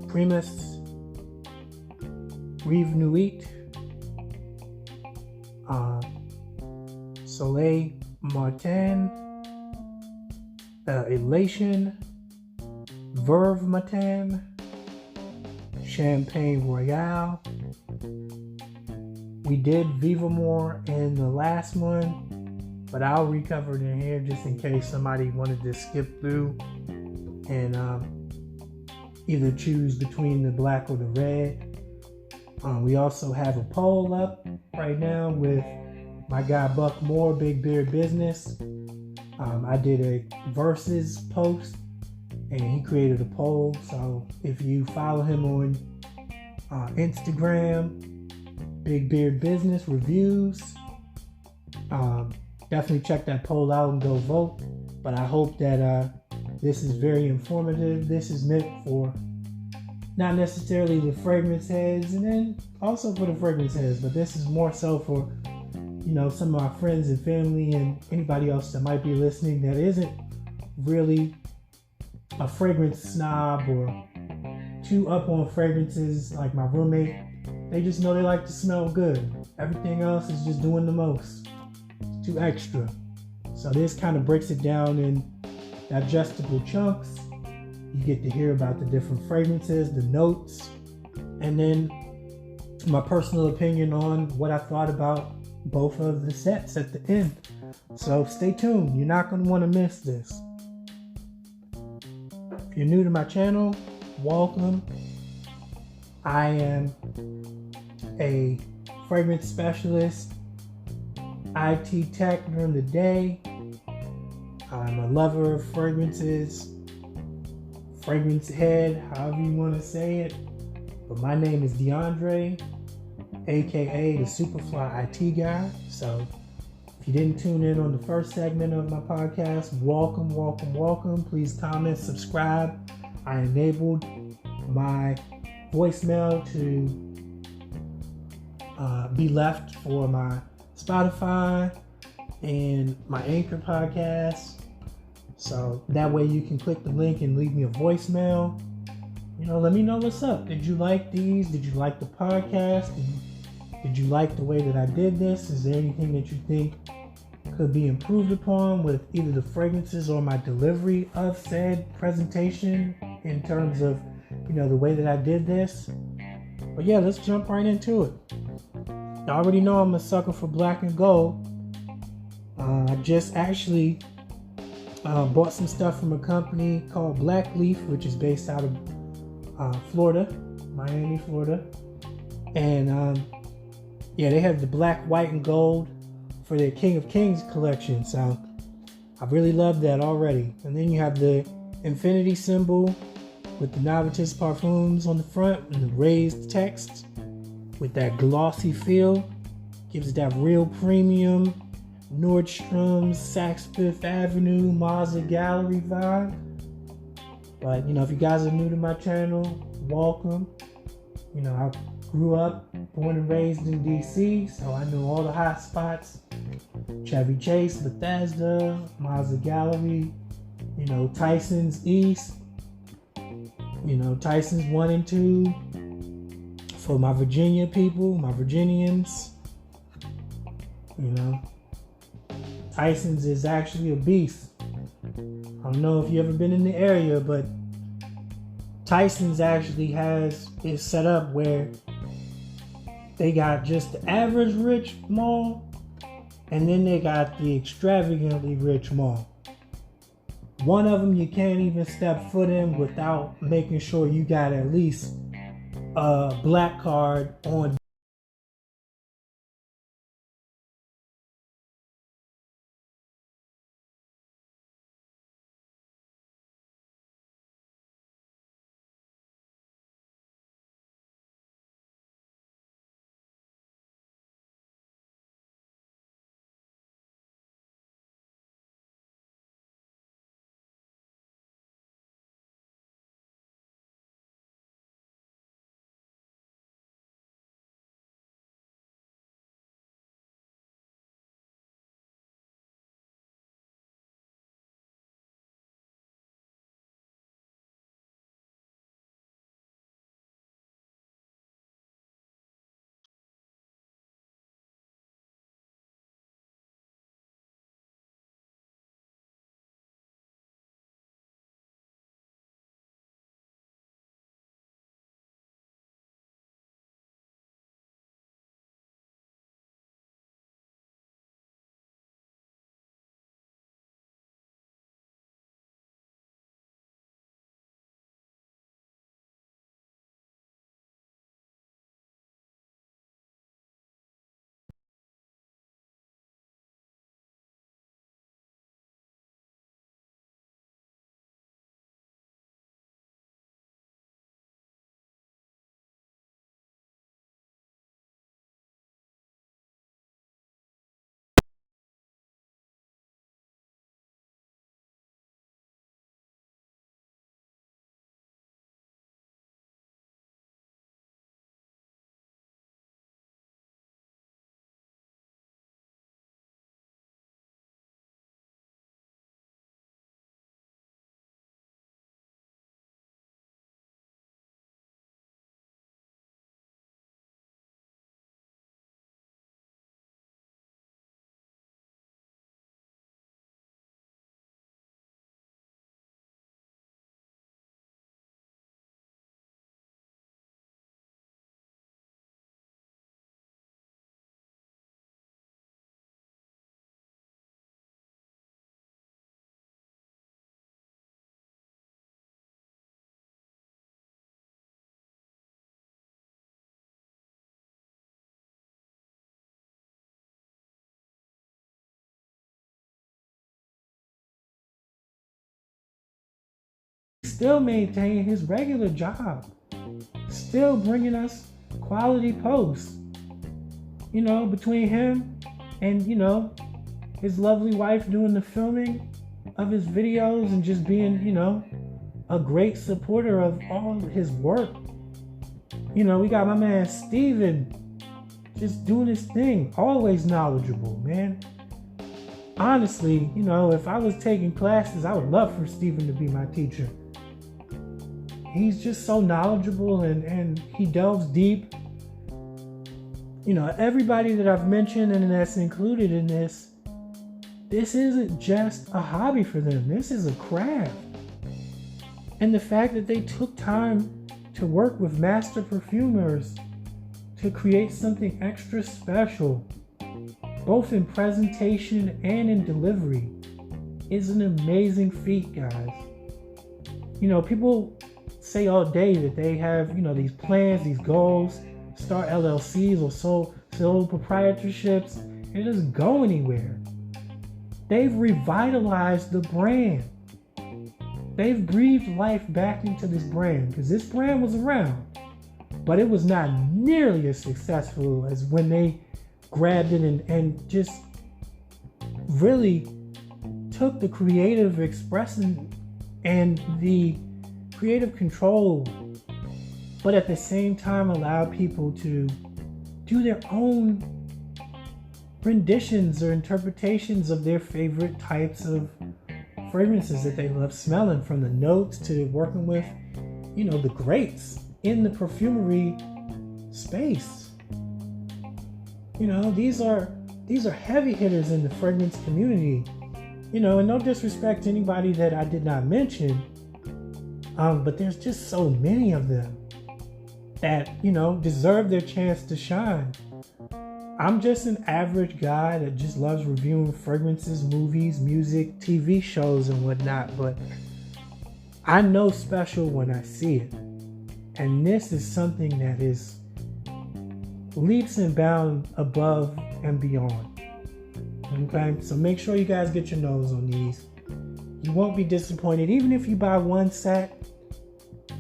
Primus, Rive Nuit, Soleil Martin, Elation, Verve Matin, Champagne Royale. We did Vivamore in the last one, but I'll recover it in here just in case somebody wanted to skip through and either choose between the black or the red. We also have a poll up right now with my guy Buck Moore, Big Beard Business. I did a versus post and he created a poll. So if you follow him on Instagram, Big Beard Business Reviews. Definitely check that poll out and go vote. But I hope that this is very informative. This is meant for not necessarily the fragrance heads, and then also for the fragrance heads, but this is more so for, some of my friends and family and anybody else that might be listening that isn't really a fragrance snob or too up on fragrances like my roommate. They just know they like to smell good. Everything else is just doing the most. It's too extra. So this kind of breaks it down in digestible chunks. You get to hear about the different fragrances, the notes, and then my personal opinion on what I thought about both of the sets at the end. So stay tuned. You're not going to want to miss this. If you're new to my channel, welcome. I am a fragrance specialist, IT tech during the day. I'm a lover of fragrances, fragrance head, however you want to say it. But my name is DeAndre, aka the Super Fly IT Guy. So if you didn't tune in on the first segment of my podcast, welcome, welcome, welcome. Please comment, subscribe. I enabled my voicemail to be left for my Spotify and my Anchor podcast. So that way you can click the link and leave me a voicemail. Let me know what's up. Did you like these? Did you like the podcast? Did you like the way that I did this? Is there anything that you think could be improved upon with either the fragrances or my delivery of said presentation in terms of, the way that I did this? But yeah, let's jump right into it. You already know I'm a sucker for black and gold. I just actually bought some stuff from a company called Black Leaf, which is based out of Florida, Miami, Florida. And they have the black, white, and gold for their King of Kings collection. So I really love that already. And then you have the infinity symbol with the Navitus Parfums on the front and the raised text with that glossy feel. Gives it that real premium Nordstrom's, Saks Fifth Avenue, Mazda Gallery vibe. But, if you guys are new to my channel, welcome. I grew up, born and raised in DC, so I know all the hot spots. Chevy Chase, Bethesda, Mazda Gallery, Tyson's East, Tyson's 1 and 2 for my Virginia people, my Virginians. Tyson's is actually a beast. I don't know if you ever been in the area, but Tyson's actually is set up where they got just the average rich mall, and then they got the extravagantly rich mall. One of them you can't even step foot in without making sure you got at least a black card on still maintaining his regular job, still bringing us quality posts. You know, between him and, you know, his lovely wife doing the filming of his videos and just being, you know, a great supporter of all of his work. You know, we got my man Steven just doing his thing, always knowledgeable, man. Honestly, you know, if I was taking classes, I would love for Steven to be my teacher. He's just so knowledgeable and he delves deep. You know, everybody that I've mentioned and that's included in this isn't just a hobby for them. This is a craft. And the fact that they took time to work with Master Perfumers to create something extra special, both in presentation and in delivery, is an amazing feat, guys. You know, people say all day that they have, you know, these plans, these goals, start LLCs or sole proprietorships, and it doesn't go anywhere. They've revitalized the brand. They've breathed life back into this brand, because this brand was around, but it was not nearly as successful as when they grabbed it and just really took the creative expression and the creative control, but at the same time allowed people to do their own renditions or interpretations of their favorite types of fragrances that they love smelling, from the notes to working with, you know, the greats in the perfumery space. You know, these are heavy hitters in the fragrance community. You know, and no disrespect to anybody that I did not mention, but there's just so many of them that, you know, deserve their chance to shine. I'm just an average guy that just loves reviewing fragrances, movies, music, TV shows, and whatnot, but I know special when I see it. And this is something that is leaps and bounds above and beyond. Okay, so make sure you guys get your nose on these. You won't be disappointed, even if you buy one set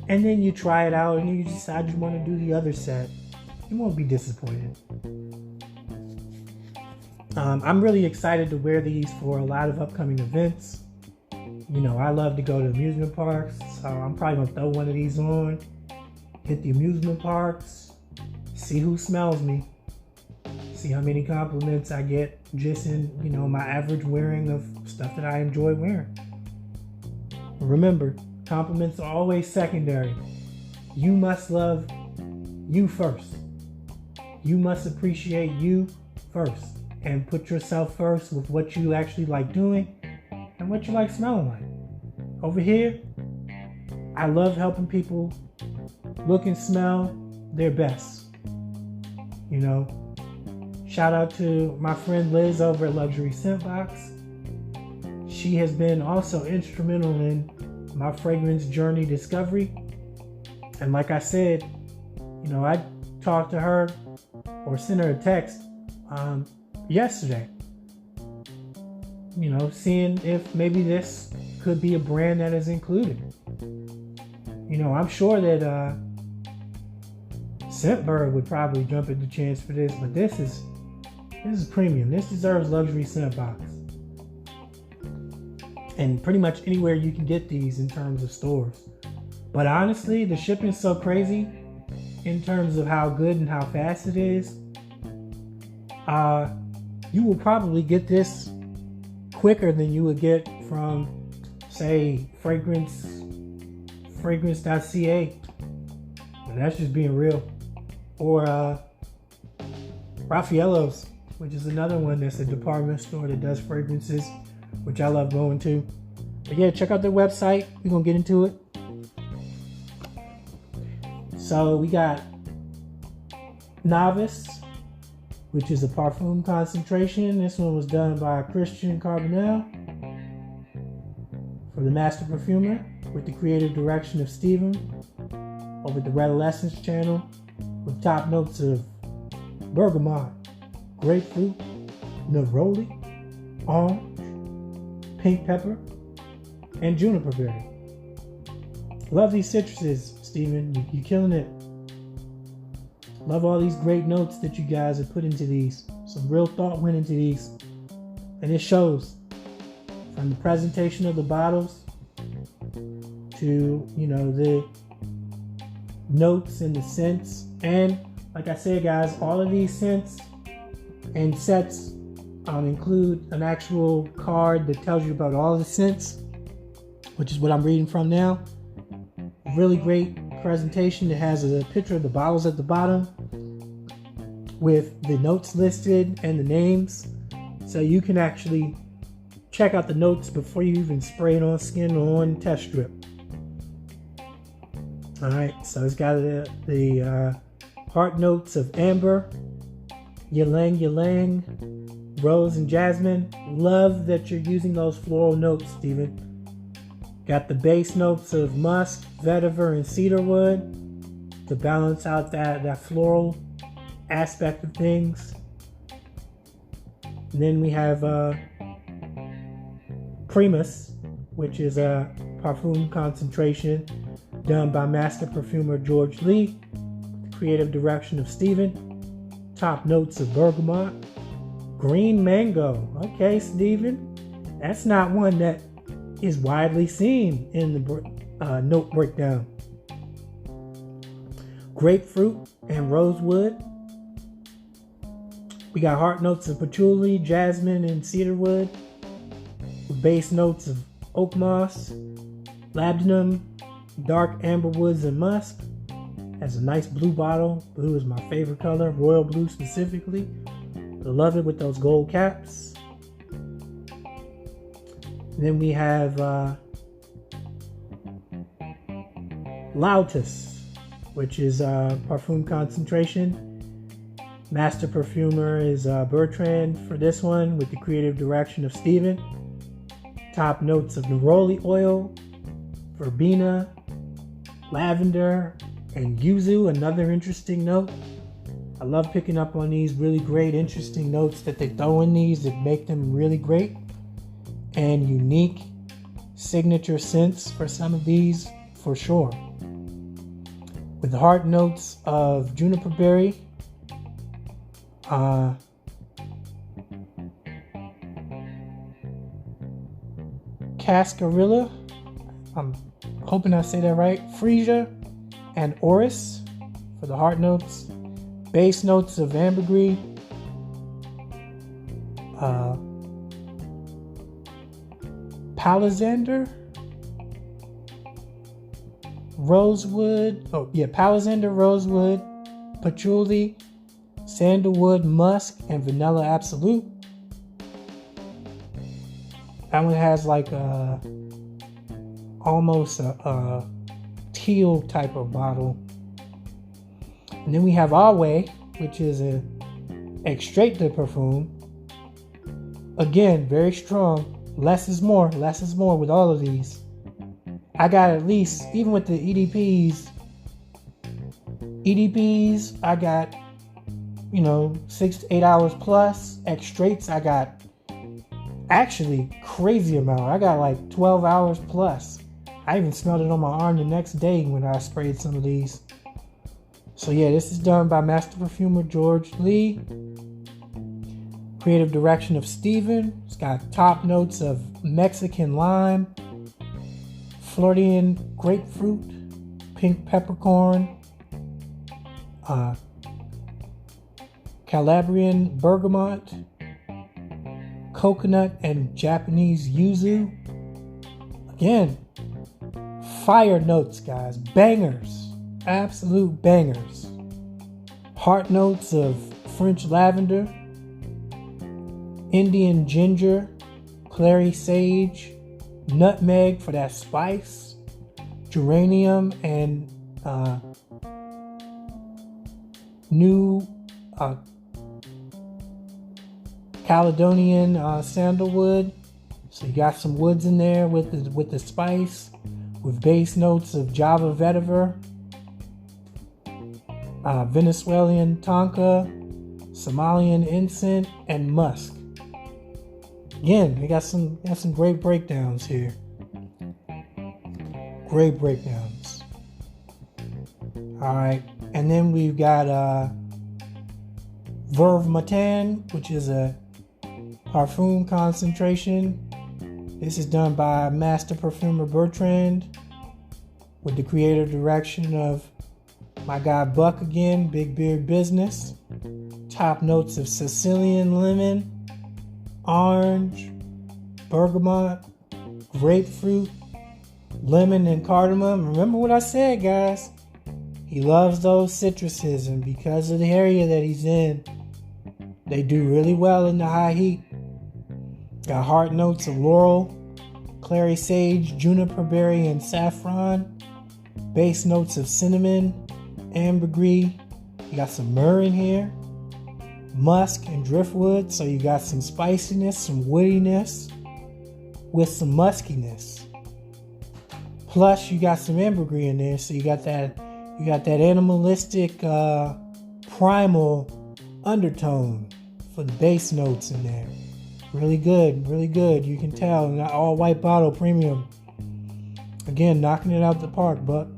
and then you try it out and you decide you want to do the other set. You won't be disappointed. I'm really excited to wear these for a lot of upcoming events. You know, I love to go to amusement parks, so I'm probably gonna throw one of these on, hit the amusement parks, see who smells me, see how many compliments I get just in, you know, my average wearing of stuff that I enjoy wearing. Remember, compliments are always secondary. You must love you first. You must appreciate you first and put yourself first with what you actually like doing and what you like smelling like. Over here, I love helping people look and smell their best. You know, shout out to my friend Liz over at Luxury Scent Box. She has been also instrumental in my fragrance journey discovery. And like I said, you know, I talked to her or sent her a text yesterday, you know, seeing if maybe this could be a brand that is included. You know, I'm sure that Scentbird would probably jump at the chance for this, but this is premium. This deserves Luxury Scent Box. And pretty much anywhere you can get these in terms of stores. But honestly, the shipping's so crazy in terms of how good and how fast it is. You will probably get this quicker than you would get from, say, fragrance.ca. And that's just being real. Or Raffaello's, which is another one that's a department store that does fragrances, which I love going to. But yeah, check out their website. We're going to get into it. So we got Navitus, which is a parfum concentration. This one was done by Christian Carbonell for the Master Perfumer with the creative direction of Steven over at the Red Essence channel, with top notes of bergamot, grapefruit, neroli, orange, pink pepper, and juniper berry. Love these citruses, Steven. You're killing it. Love all these great notes that you guys have put into these. Some real thought went into these. And it shows. From the presentation of the bottles to, the notes and the scents. And like I said, guys, all of these scents and sets include an actual card that tells you about all the scents, which is what I'm reading from now. Really great presentation. It has a picture of the bottles at the bottom with the notes listed and the names, so you can actually check out the notes before you even spray it on skin or on test strip. All right, so it's got the heart notes of amber, ylang ylang, rose, and jasmine. Love that you're using those floral notes, Steven. Got the base notes of musk, vetiver, and cedarwood to balance out that floral aspect of things. And then we have Primus, which is a parfum concentration done by Master Perfumer George Lee, creative direction of Steven. Top notes of bergamot, green mango. Okay, Steven, that's not one that is widely seen in the note breakdown. Grapefruit and rosewood. We got heart notes of patchouli, jasmine, and cedarwood. Base notes of oak moss, labdanum, dark amber woods, and musk. Has a nice blue bottle. Blue is my favorite color, royal blue specifically. I love it with those gold caps. Then we have Lautus, which is parfum concentration. Master Perfumer is Bertrand for this one with the creative direction of Steven. Top notes of neroli oil, verbena, lavender, and yuzu, another interesting note. I love picking up on these really great, interesting notes that they throw in these that make them really great and unique signature scents for some of these for sure. With the heart notes of juniper berry, cascarilla, I'm hoping I say that right, freesia, and orris for the heart notes. Base notes of ambergris, palisander, rosewood, palisander, rosewood, patchouli, sandalwood, musk, and vanilla absolute. That one has like almost a teal type of bottle. And then we have Awe, which is a extrait de parfum. Again, very strong. Less is more with all of these. I got at least, even with the EDPs, I got, 6 to 8 hours plus. Extraits, I got actually crazy amount. I got like 12 hours plus. I even smelled it on my arm the next day when I sprayed some of these. So yeah, this is done by Master Perfumer George Lee. Creative direction of Steven. It's got top notes of Mexican lime, Floridian grapefruit, pink peppercorn, Calabrian bergamot, coconut, and Japanese yuzu. Again, fire notes, guys. Bangers. Absolute bangers. Heart notes of French lavender, Indian ginger, clary sage, nutmeg for that spice, geranium, and new Caledonian sandalwood. So you got some woods in there with the spice, with base notes of Java vetiver, Venezuelan tonka, Somalian incense, and musk. Again, we got some great breakdowns here. Great breakdowns. All right. And then we've got Verve Matin, which is a parfum concentration. This is done by Master Perfumer Bertrand with the creative direction of my guy Buck again, Big Beard Business. Top notes of Sicilian lemon, orange, bergamot, grapefruit, lemon, and cardamom. Remember what I said, guys. He loves those citruses, and because of the area that he's in, they do really well in the high heat. Got heart notes of laurel, clary sage, juniper berry, and saffron. Base notes of cinnamon, ambergris. You got some myrrh in here. Musk and driftwood. So you got some spiciness, some woodiness with some muskiness. Plus you got some ambergris in there. So you got that animalistic primal undertone for the base notes in there. Really good, really good. You can tell. Not all white bottle premium. Again, knocking it out the park, Buck.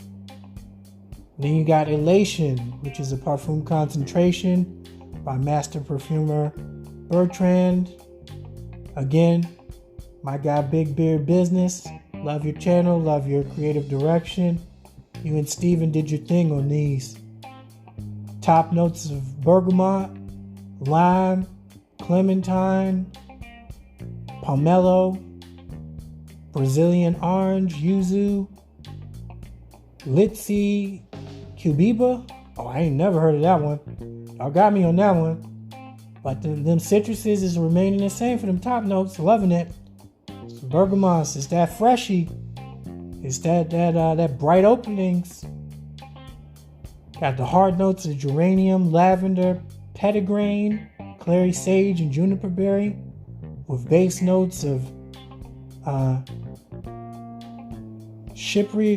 Then you got Elation, which is a parfum concentration by Master Perfumer Bertrand. Again, my guy Big Beard Business. Love your channel, love your creative direction. You and Steven did your thing on these. Top notes of bergamot, lime, clementine, pomelo, Brazilian orange, yuzu, litsi, cubiba. Oh, I ain't never heard of that one. Y'all got me on that one. But them citruses is remaining the same for them top notes. Loving it. Some bergamots. It's that freshy. It's that bright openings. Got the hard notes of geranium, lavender, petitgrain, clary sage, and juniper berry, with base notes of Chypre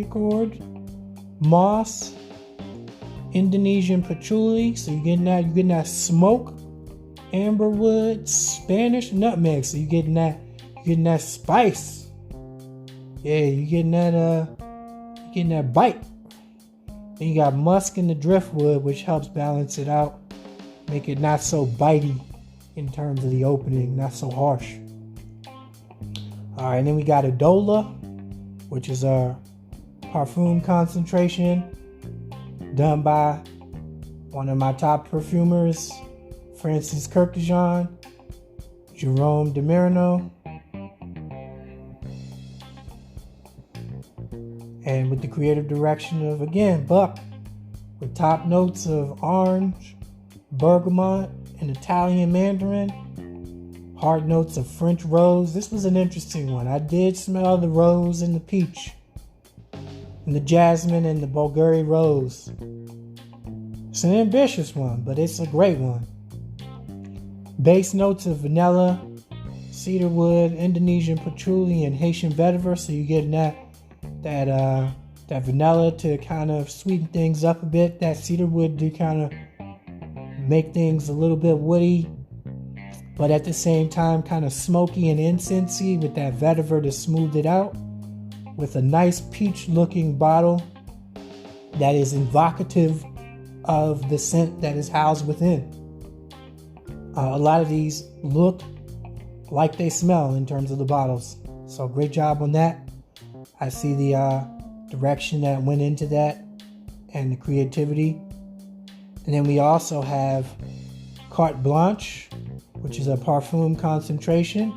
accord, moss, Indonesian patchouli. So you're getting that smoke, amberwood, Spanish nutmeg. So you're getting that spice. Yeah, you're getting that bite. Then you got musk in the driftwood, which helps balance it out, make it not so bitey in terms of the opening, not so harsh. All right, and then we got Adola, which is a parfum concentration done by one of my top perfumers, Francis Kirkjian, Jerome DeMarino, and with the creative direction of, again, Buck, with top notes of orange, bergamot, and Italian mandarin, hard notes of French rose. This was an interesting one. I did smell the rose and the peach, and the jasmine and the Bulgari rose. It's an ambitious one, but it's a great one. Base notes of vanilla, cedarwood, Indonesian patchouli, and Haitian vetiver. So you're getting that vanilla to kind of sweeten things up a bit. That cedarwood to kind of make things a little bit woody, but at the same time kind of smoky and incensey, with that vetiver to smooth it out, with a nice peach looking bottle that is evocative of the scent that is housed within. A lot of these look like they smell in terms of the bottles. So great job on that. I see the direction that went into that and the creativity. And then we also have Carte Blanche, which is a parfum concentration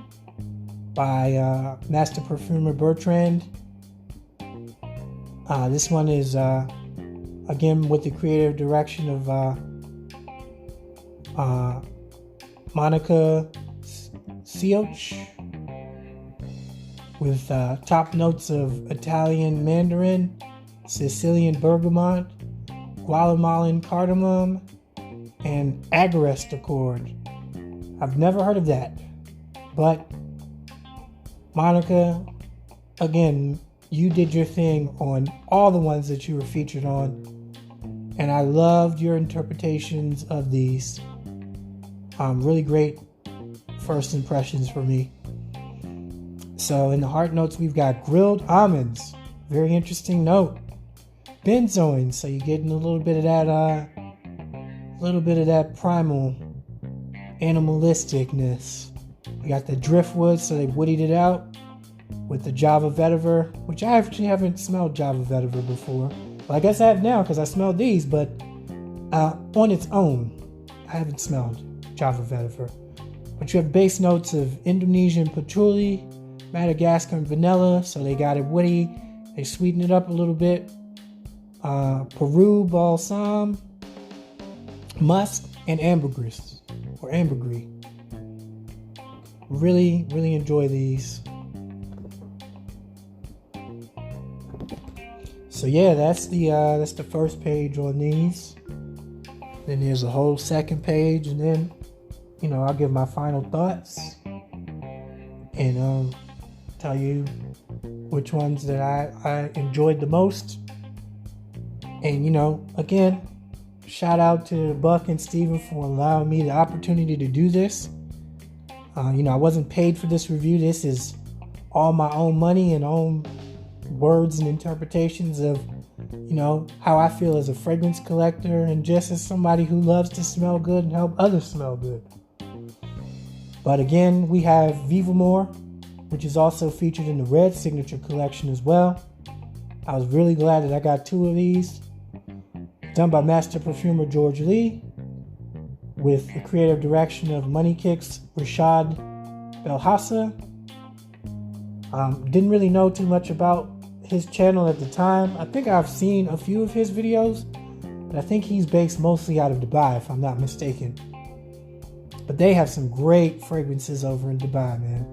by Master Perfumer Bertrand. This one is, again, with the creative direction of Monica Cioch, with top notes of Italian mandarin, Sicilian bergamot, Guatemalan cardamom, and Agorist accord. I've never heard of that, but Monica, again, you did your thing on all the ones that you were featured on, and I loved your interpretations of these. Really great first impressions for me. So in the heart notes, we've got grilled almonds. Very interesting note. benzoin, so you're getting a little bit of that primal animalisticness. You got the driftwood, so they woodied it out with the Java vetiver, which I actually haven't smelled Java vetiver before. Well, I guess I have now because I smelled these, but on its own, I haven't smelled Java vetiver. But you have base notes of Indonesian patchouli, Madagascar and vanilla, so they got it woody. They sweeten it up a little bit. Peru balsam, musk, and ambergris or ambergris. Really, really enjoy these. So yeah, that's the first page on these. Then there's a whole second page, and then I'll give my final thoughts and tell you which ones that I enjoyed the most. And again, shout out to Buck and Steven for allowing me the opportunity to do this. I wasn't paid for this review. This is all my own money and own words and interpretations of how I feel as a fragrance collector and just as somebody who loves to smell good and help others smell good. But again, we have Vivamore, which is also featured in the Red Signature collection as well. I was really glad that I got 2 of these. Done by Master Perfumer George Lee, with the creative direction of Money Kicks Rashad Belhassa. Didn't really know too much about his channel at the time. I think I've seen a few of his videos, but I think he's based mostly out of Dubai, if I'm not mistaken. But they have some great fragrances over in Dubai, man.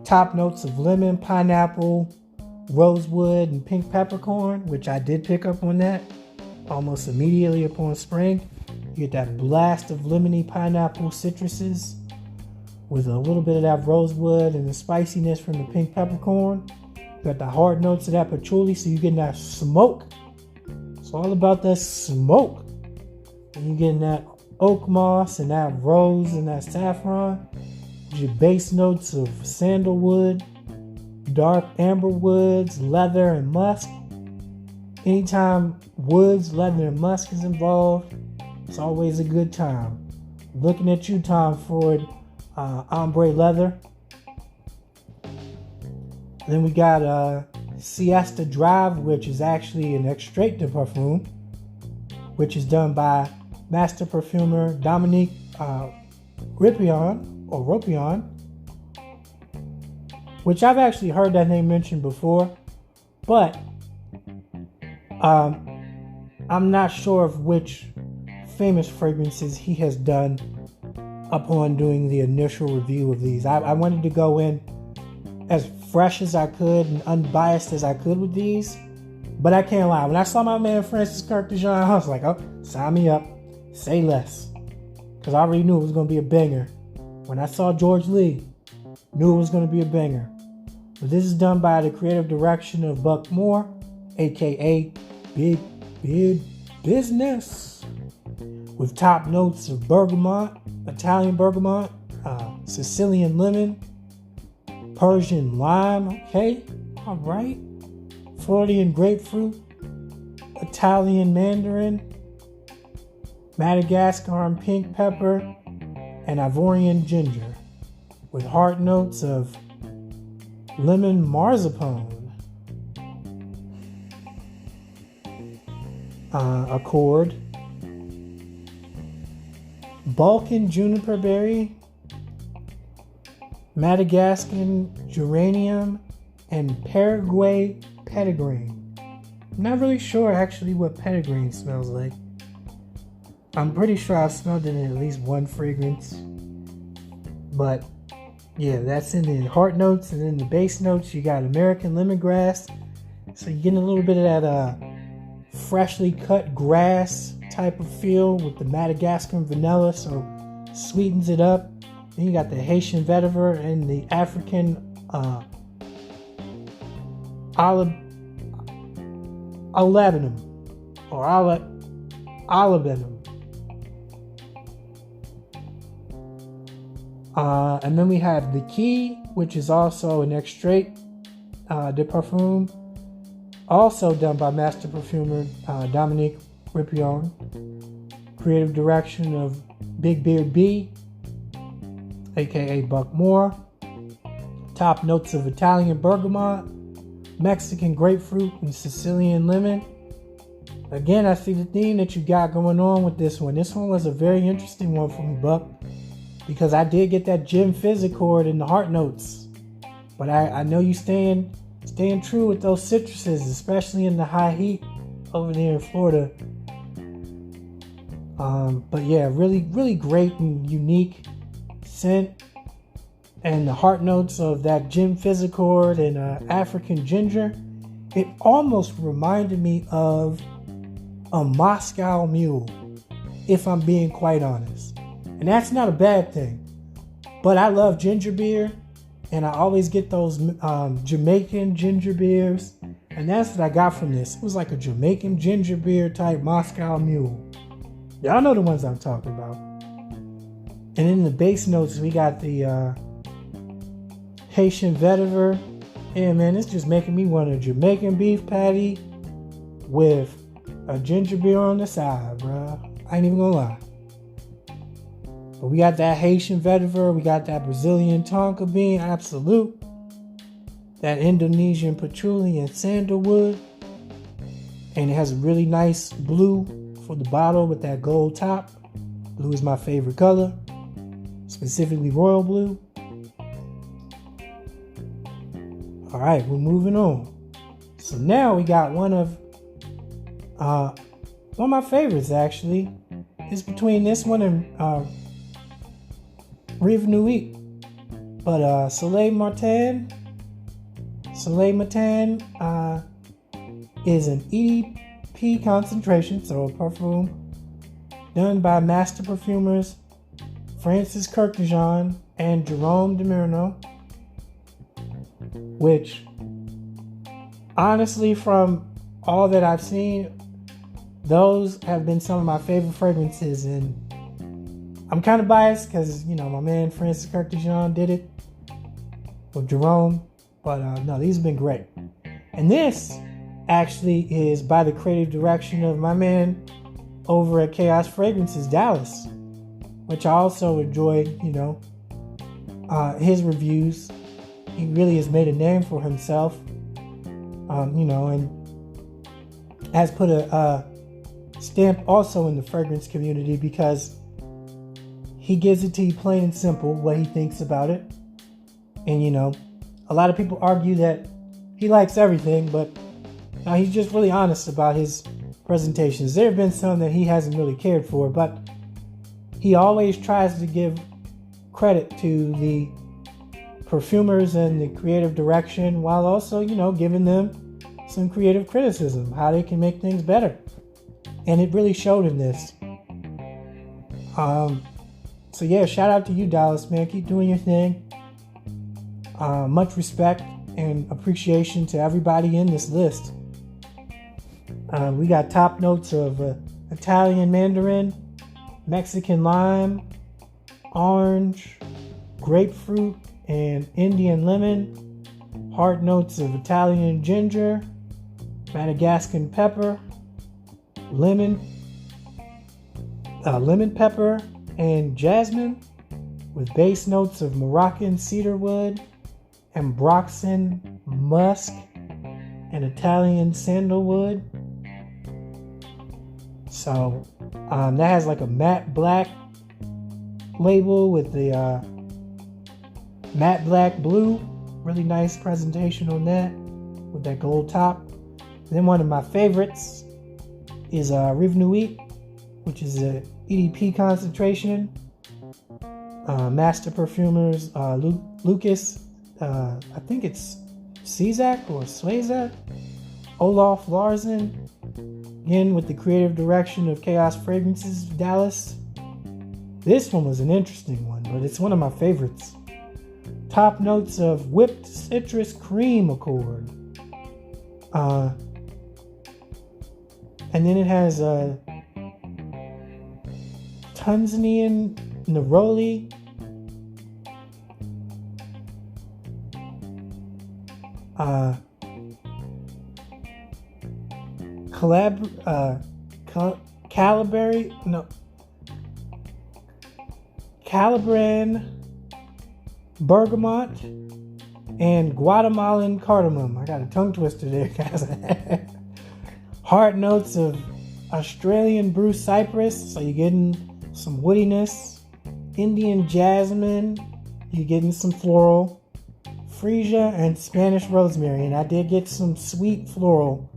Top notes of lemon, pineapple, rosewood, and pink peppercorn, which I did pick up on that almost immediately upon spraying. You get that blast of lemony pineapple citruses with a little bit of that rosewood and the spiciness from the pink peppercorn. You got the hard notes of that patchouli, so you're getting that smoke. It's all about that smoke. And you're getting that oak moss and that rose and that saffron. Your base notes of sandalwood, dark amber woods, leather, and musk. Anytime woods, leather, and musk is involved, it's always a good time. Looking at you, Tom Ford, ombre leather. Then we got Siesta Drive, which is actually an extrait de parfum, which is done by Master Perfumer Dominique Ropion, which I've actually heard that name mentioned before, but I'm not sure of which famous fragrances he has done upon doing the initial review of these. I wanted to go in as fresh as I could and unbiased as I could with these, but I can't lie. When I saw my man Francis Kirk de Jean, I was like, oh, sign me up, say less, because I already knew it was going to be a banger. When I saw George Lee, knew it was going to be a banger. But this is done by the creative direction of Buck Moore, aka Big Business, with top notes of bergamot, Italian bergamot, Sicilian lemon, Persian lime, okay, all right, Floridian grapefruit, Italian mandarin, Madagascar and pink pepper, and Ivorian ginger, with heart notes of lemon marzipan, accord, Balkan juniper berry, Madagascan geranium, and Paraguay petitgrain. I'm not really sure actually what petitgrain smells like. I'm pretty sure I've smelled it in at least one fragrance. But yeah, that's in the heart notes, and in the base notes you got American lemongrass. So you're getting a little bit of that freshly cut grass type of feel with the Madagascar vanilla, so sweetens it up. Then you got the Haitian vetiver and the African olibanum or olibanum. And then we have the Key, which is also an extrait de parfum, Also done by Master Perfumer Dominique Ripion. Creative direction of Big Beard B, aka Buck Moore. Top notes of Italian bergamot, Mexican grapefruit, and Sicilian lemon. Again, I see the theme that you got going on with this one. This one was a very interesting one for me, Buck, because I did get that gin Physicord in the heart notes. But I know you staying true with those citruses, especially in the high heat over there in Florida. But yeah, really, really great and unique scent. And the heart notes of that gin Physicord and African ginger, it almost reminded me of a Moscow Mule, if I'm being quite honest. And that's not a bad thing. But I love ginger beer, and I always get those Jamaican ginger beers. And that's what I got from this. It was like a Jamaican ginger beer type Moscow Mule. Y'all know the ones I'm talking about. And in the base notes, we got the Haitian vetiver. Yeah, man, it's just making me want a Jamaican beef patty with a ginger beer on the side, bro. I ain't even gonna lie. But we got that Haitian vetiver. We got that Brazilian tonka bean, absolute. That Indonesian patchouli and sandalwood. And it has a really nice blue for the bottle with that gold top. Blue is my favorite color. Specifically royal blue. All right, we're moving on. So now we got one of my favorites, actually. It's between this one and Rive Nuit. But Soleil Matin is an EDP concentration, so a perfume done by Master Perfumers Francis Kirkdejean and Jerome DeMirno, which honestly, from all that I've seen, those have been some of my favorite fragrances. And I'm kind of biased because, you know, my man Francis Kirkdejean did it with Jerome. But no, these have been great. And this actually is by the creative direction of my man over at Chaos Fragrances Dallas, which I also enjoyed, you know, his reviews. He really has made a name for himself, you know, and has put a stamp also in the fragrance community because he gives it to you plain and simple what he thinks about it. And, you know, a lot of people argue that he likes everything, but he's just really honest about his presentations. There have been some that he hasn't really cared for, but he always tries to give credit to the perfumers and the creative direction while also, you know, giving them some creative criticism, how they can make things better. And it really showed in this. So yeah, shout out to you, Dallas, man. Keep doing your thing. Much respect and appreciation to everybody in this list. We got top notes of Italian mandarin, Mexican lime, orange, grapefruit, and Indian lemon. Heart notes of Italian ginger, Madagascan pepper, lemon pepper, and jasmine, with base notes of Moroccan cedarwood, Ambroxan musk, and Italian sandalwood. So that has like a matte black label with the matte black blue. Really nice presentation on that with that gold top. And then one of my favorites is Rive Nuit, which is a EDP concentration. Master Perfumers Lucas, I think it's Czak or Swazak, Olaf Larsen, again with the creative direction of Chaos Fragrances Dallas. This one was an interesting one, but it's one of my favorites. Top notes of whipped citrus cream accord. And then it has a Tanzanian neroli, Calibran bergamot, and Guatemalan cardamom. I got a tongue twister there, guys. Hard notes of Australian blue cypress, so you're getting some woodiness. Indian jasmine, you're getting some floral. Freesia and Spanish rosemary, and I did get some sweet floral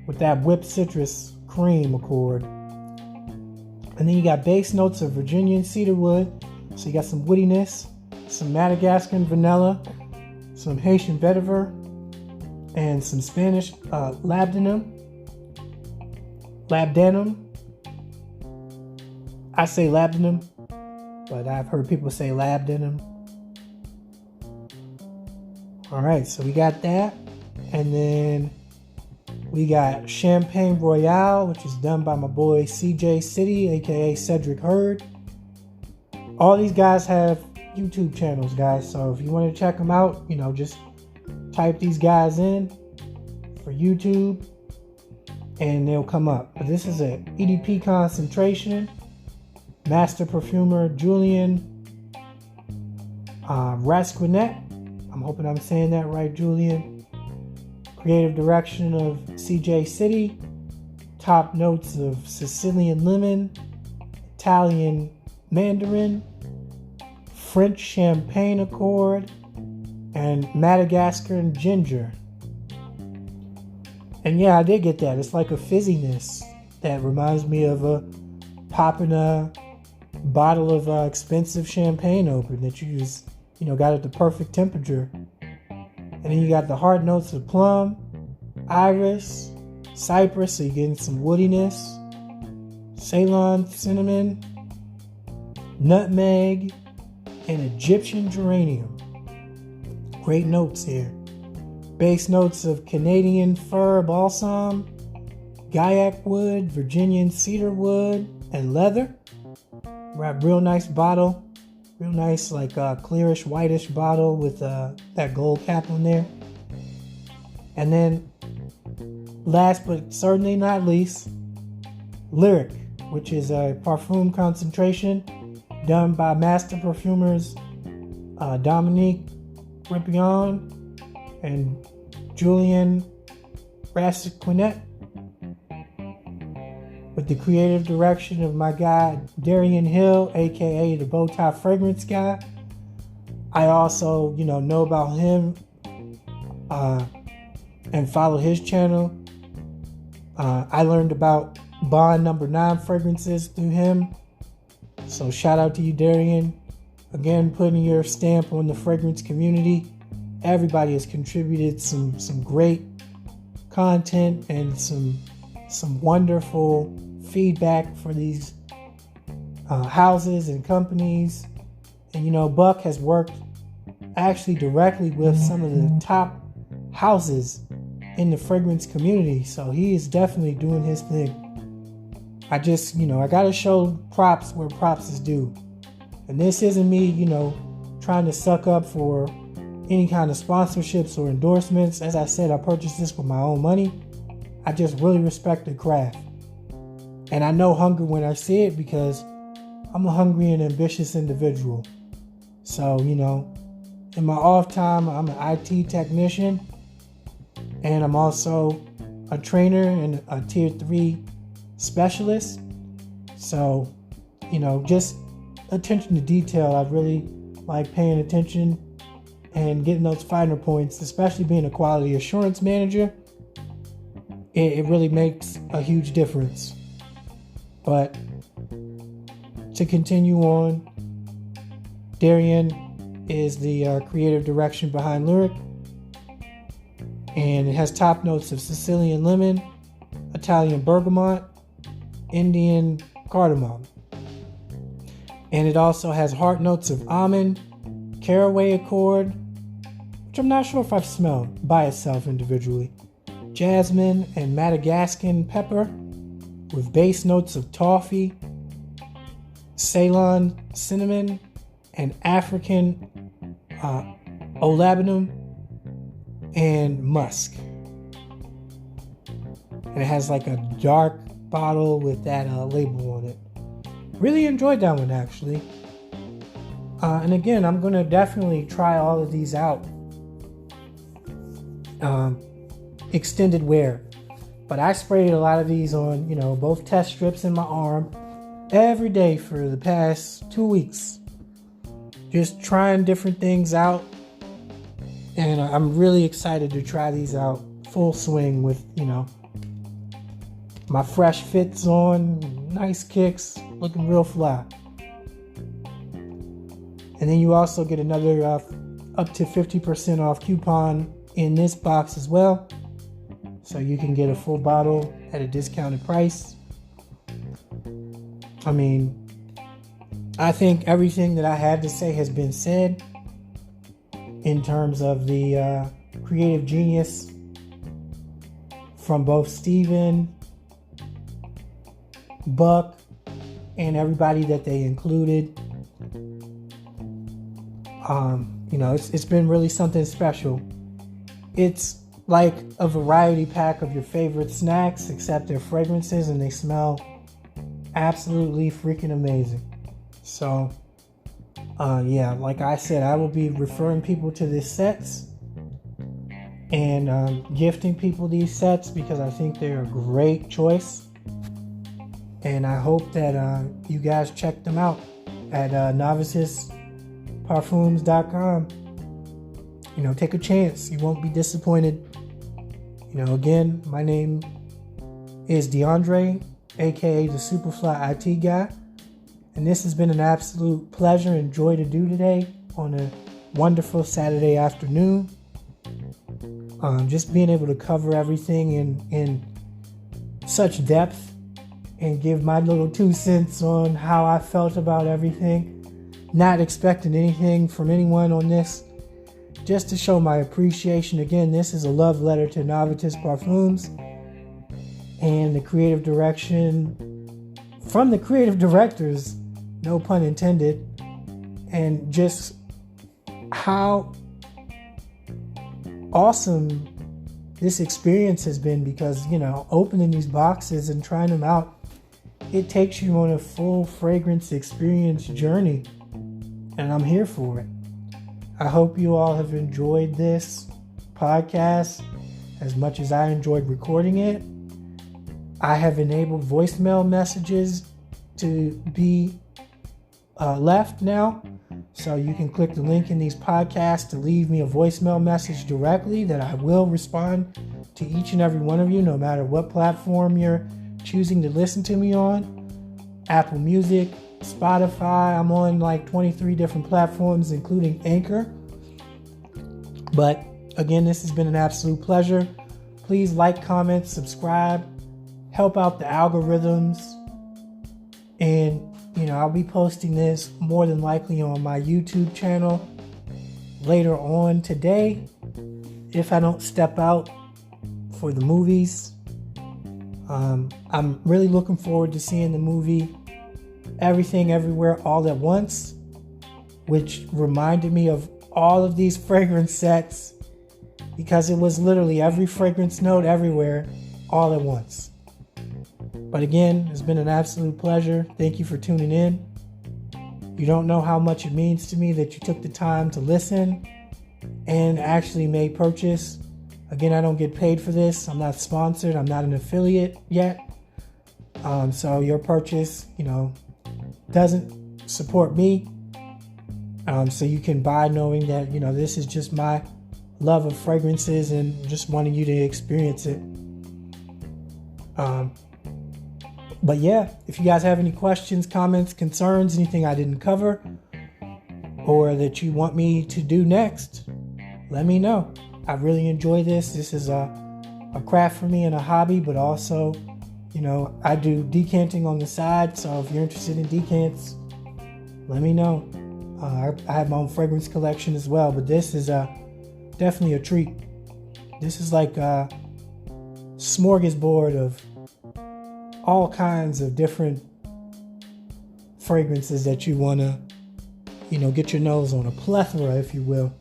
with that whipped citrus cream accord. And then you got base notes of Virginian cedarwood, so you got some woodiness, some Madagascar vanilla, some Haitian vetiver, and some Spanish labdanum. I say labdanum, but I've heard people say labdanum. All right, so we got that. And then we got Champagne Royale, which is done by my boy CJ City, aka Cedric Hurd. All these guys have YouTube channels, guys. So if you want to check them out, just type these guys in for YouTube and they'll come up. But this is a EDP concentration. Master Perfumer Julian Rasquinet. I'm hoping I'm saying that right, Julian. Creative direction of CJ City. Top notes of Sicilian lemon, Italian mandarin, French champagne accord, and Madagascar ginger. And yeah, I did get that. It's like a fizziness that reminds me of popping a bottle of expensive champagne open that you just, got at the perfect temperature. And then you got the hard notes of plum, iris, cypress, so you're getting some woodiness, Ceylon cinnamon, nutmeg, and Egyptian geranium. Great notes here. Base notes of Canadian fir balsam, Gaiac wood, Virginian cedar wood, and leather. Right, real nice bottle. Real nice, like clearish, whitish bottle with that gold cap on there. And then, last but certainly not least, Lyric, which is a parfum concentration done by Master Perfumers Dominique Ripion and Julian Rasquinet, with the creative direction of my guy Darian Hill, aka the Bowtie Fragrance Guy. I also, know about him and follow his channel. I learned about Bond Number 9 fragrances through him. So shout out to you, Darian. Again, putting your stamp on the fragrance community. Everybody has contributed some great content and some wonderful feedback for these houses and companies. And Buck has worked actually directly with some of the top houses in the fragrance community, so he is definitely doing his thing. I just, I gotta show props where props is due. And this isn't me, trying to suck up for any kind of sponsorships or endorsements. As I said, I purchased this with my own money. I just really respect the craft. And I know hunger when I see it because I'm a hungry and ambitious individual. So, in my off time, I'm an IT technician. And I'm also a trainer and a tier 3 specialist. So, just attention to detail. I really like paying attention and getting those finer points, especially being a quality assurance manager. It really makes a huge difference. But to continue on, Darian is the creative direction behind Lyric. And it has top notes of Sicilian lemon, Italian bergamot, Indian cardamom. And it also has heart notes of almond, caraway accord, which I'm not sure if I've smelled by itself individually, jasmine and Madagascar pepper, with base notes of toffee, Ceylon cinnamon, and African olabinum and musk. And it has like a dark bottle with that label on it. Really enjoyed that one, actually. And again, I'm going to definitely try all of these out. Extended wear. But I sprayed a lot of these on, both test strips in my arm every day for the past 2 weeks. Just trying different things out. And I'm really excited to try these out full swing with, my fresh fits on, nice kicks, looking real fly. And then you also get another up to 50% off coupon in this box as well. So you can get a full bottle at a discounted price. I mean, I think everything that I had to say has been said in terms of the creative genius from both Steven, Buck, and everybody that they included. It's been really something special. It's like a variety pack of your favorite snacks, except they're fragrances and they smell absolutely freaking amazing. So, like I said, I will be referring people to these sets and gifting people these sets because I think they're a great choice. And I hope that you guys check them out at NavitusParfums.com. Take a chance. You won't be disappointed. Again, my name is DeAndre, aka the Supa Fly IT Guy. And this has been an absolute pleasure and joy to do today on a wonderful Saturday afternoon. Just being able to cover everything in such depth and give my little 2 cents on how I felt about everything. Not expecting anything from anyone on this. Just to show my appreciation. Again, this is a love letter to Navitus Parfums and the creative direction from the creative directors, no pun intended, and just how awesome this experience has been because, opening these boxes and trying them out, it takes you on a full fragrance experience journey, and I'm here for it. I hope you all have enjoyed this podcast as much as I enjoyed recording it. I have enabled voicemail messages to be left now. So you can click the link in these podcasts to leave me a voicemail message directly that I will respond to each and every one of you, no matter what platform you're choosing to listen to me on. Apple Music, Spotify. I'm on like 23 different platforms, including Anchor. But again, this has been an absolute pleasure. Please like, comment, subscribe, help out the algorithms. And, I'll be posting this more than likely on my YouTube channel later on today if I don't step out for the movies. I'm really looking forward to seeing the movie Everything Everywhere All at Once, which reminded me of all of these fragrance sets because it was literally every fragrance note everywhere all at once. But again, it's been an absolute pleasure. Thank you for tuning in. You don't know how much it means to me that you took the time to listen and actually made purchase. Again, I don't get paid for this. I'm not sponsored. I'm not an affiliate yet. So your purchase, doesn't support me. So you can buy knowing that, this is just my love of fragrances and just wanting you to experience it. But yeah, if you guys have any questions, comments, concerns, anything I didn't cover or that you want me to do next, let me know. I really enjoy this. This is a craft for me and a hobby, but also, I do decanting on the side. So if you're interested in decants, let me know. I have my own fragrance collection as well, but this is definitely a treat. This is like a smorgasbord of all kinds of different fragrances that you want to, get your nose on, a plethora, if you will,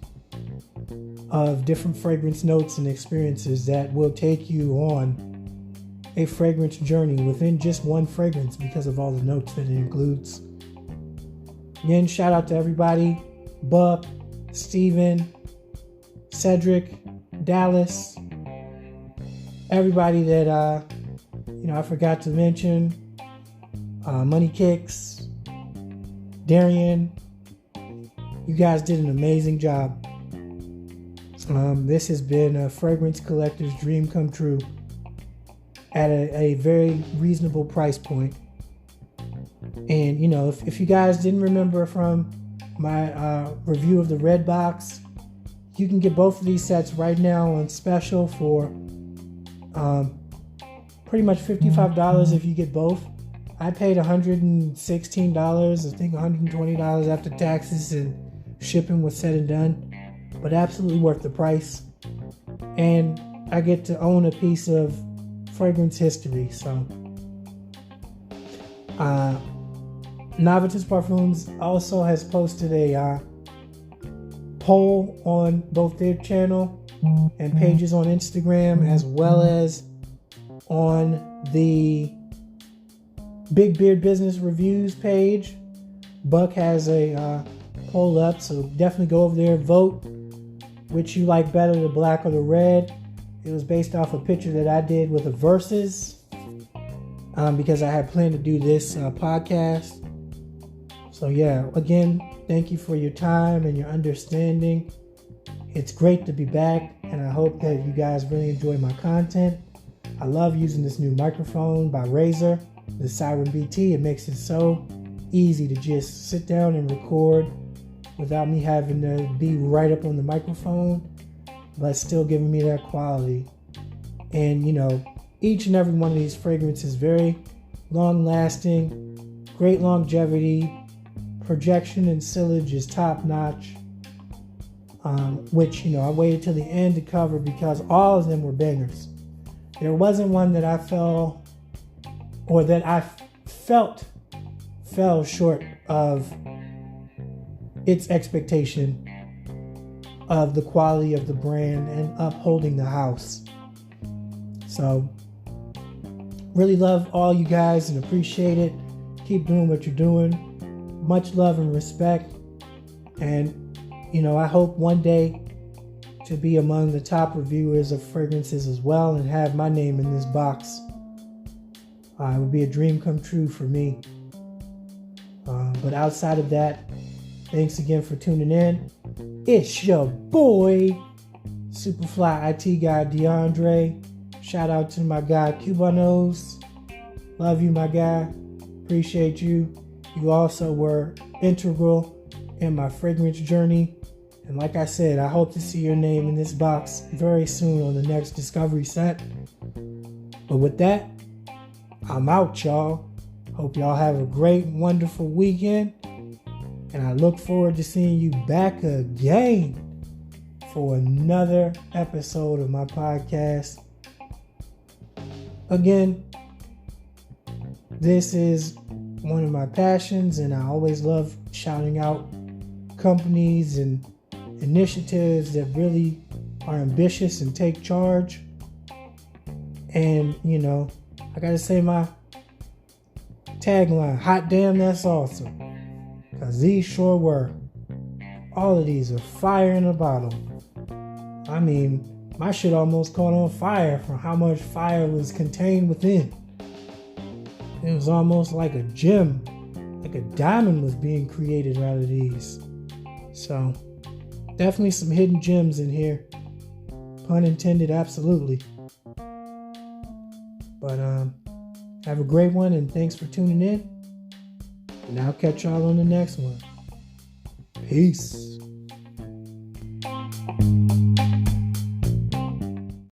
of different fragrance notes and experiences that will take you on a fragrance journey within just one fragrance because of all the notes that it includes. Again, shout out to everybody. Buck, Steven, Cedric, Dallas, everybody that I forgot to mention. Money Kicks, Darian, you guys did an amazing job. This has been a fragrance collector's dream come true at a very reasonable price point. And if you guys didn't remember from my review of the red box, you can get both of these sets right now on special for pretty much $55 if you get both. I paid $116, I think $120 after taxes and shipping was said and done, but absolutely worth the price. And I get to own a piece of fragrance history. So Navitus Parfums also has posted a poll on both their channel and pages on Instagram, as well as on the Big Beard Business Reviews page. Buck has a poll up, so definitely go over there, vote which you like better, the black or the red. It was based off a picture that I did with a versus, because I had planned to do this podcast. So yeah, again, thank you for your time and your understanding. It's great to be back, and I hope that you guys really enjoy my content. I love using this new microphone by Razer, the Siren BT. It makes it so easy to just sit down and record without me having to be right up on the microphone, but still giving me that quality. And each and every one of these fragrances is very long lasting, great longevity, projection and sillage is top notch, which I waited till the end to cover because all of them were bangers. There wasn't one that I felt fell short of its expectation of the quality of the brand and upholding the house. So really love all you guys and appreciate it. Keep doing what you're doing. Much love and respect. And I hope one day to be among the top reviewers of fragrances as well and have my name in this box. It would be a dream come true for me. But outside of that, thanks again for tuning in. It's your boy, Super Fly IT Guy DeAndre. Shout out to my guy Cubanos. Love you, my guy. Appreciate you. You also were integral in my fragrance journey. And like I said, I hope to see your name in this box very soon on the next Discovery set. But with that, I'm out, y'all. Hope y'all have a great, wonderful weekend. And I look forward to seeing you back again for another episode of my podcast. Again, this is one of my passions, and I always love shouting out companies and initiatives that really are ambitious and take charge. And, I gotta say my tagline, hot damn, that's awesome. Because these sure were. All of these are fire in a bottle. I mean, my shit almost caught on fire from how much fire was contained within. It was almost like a gem, like a diamond was being created out of these. So, definitely some hidden gems in here. Pun intended, absolutely. But have a great one, and thanks for tuning in. And I'll catch y'all on the next one. Peace.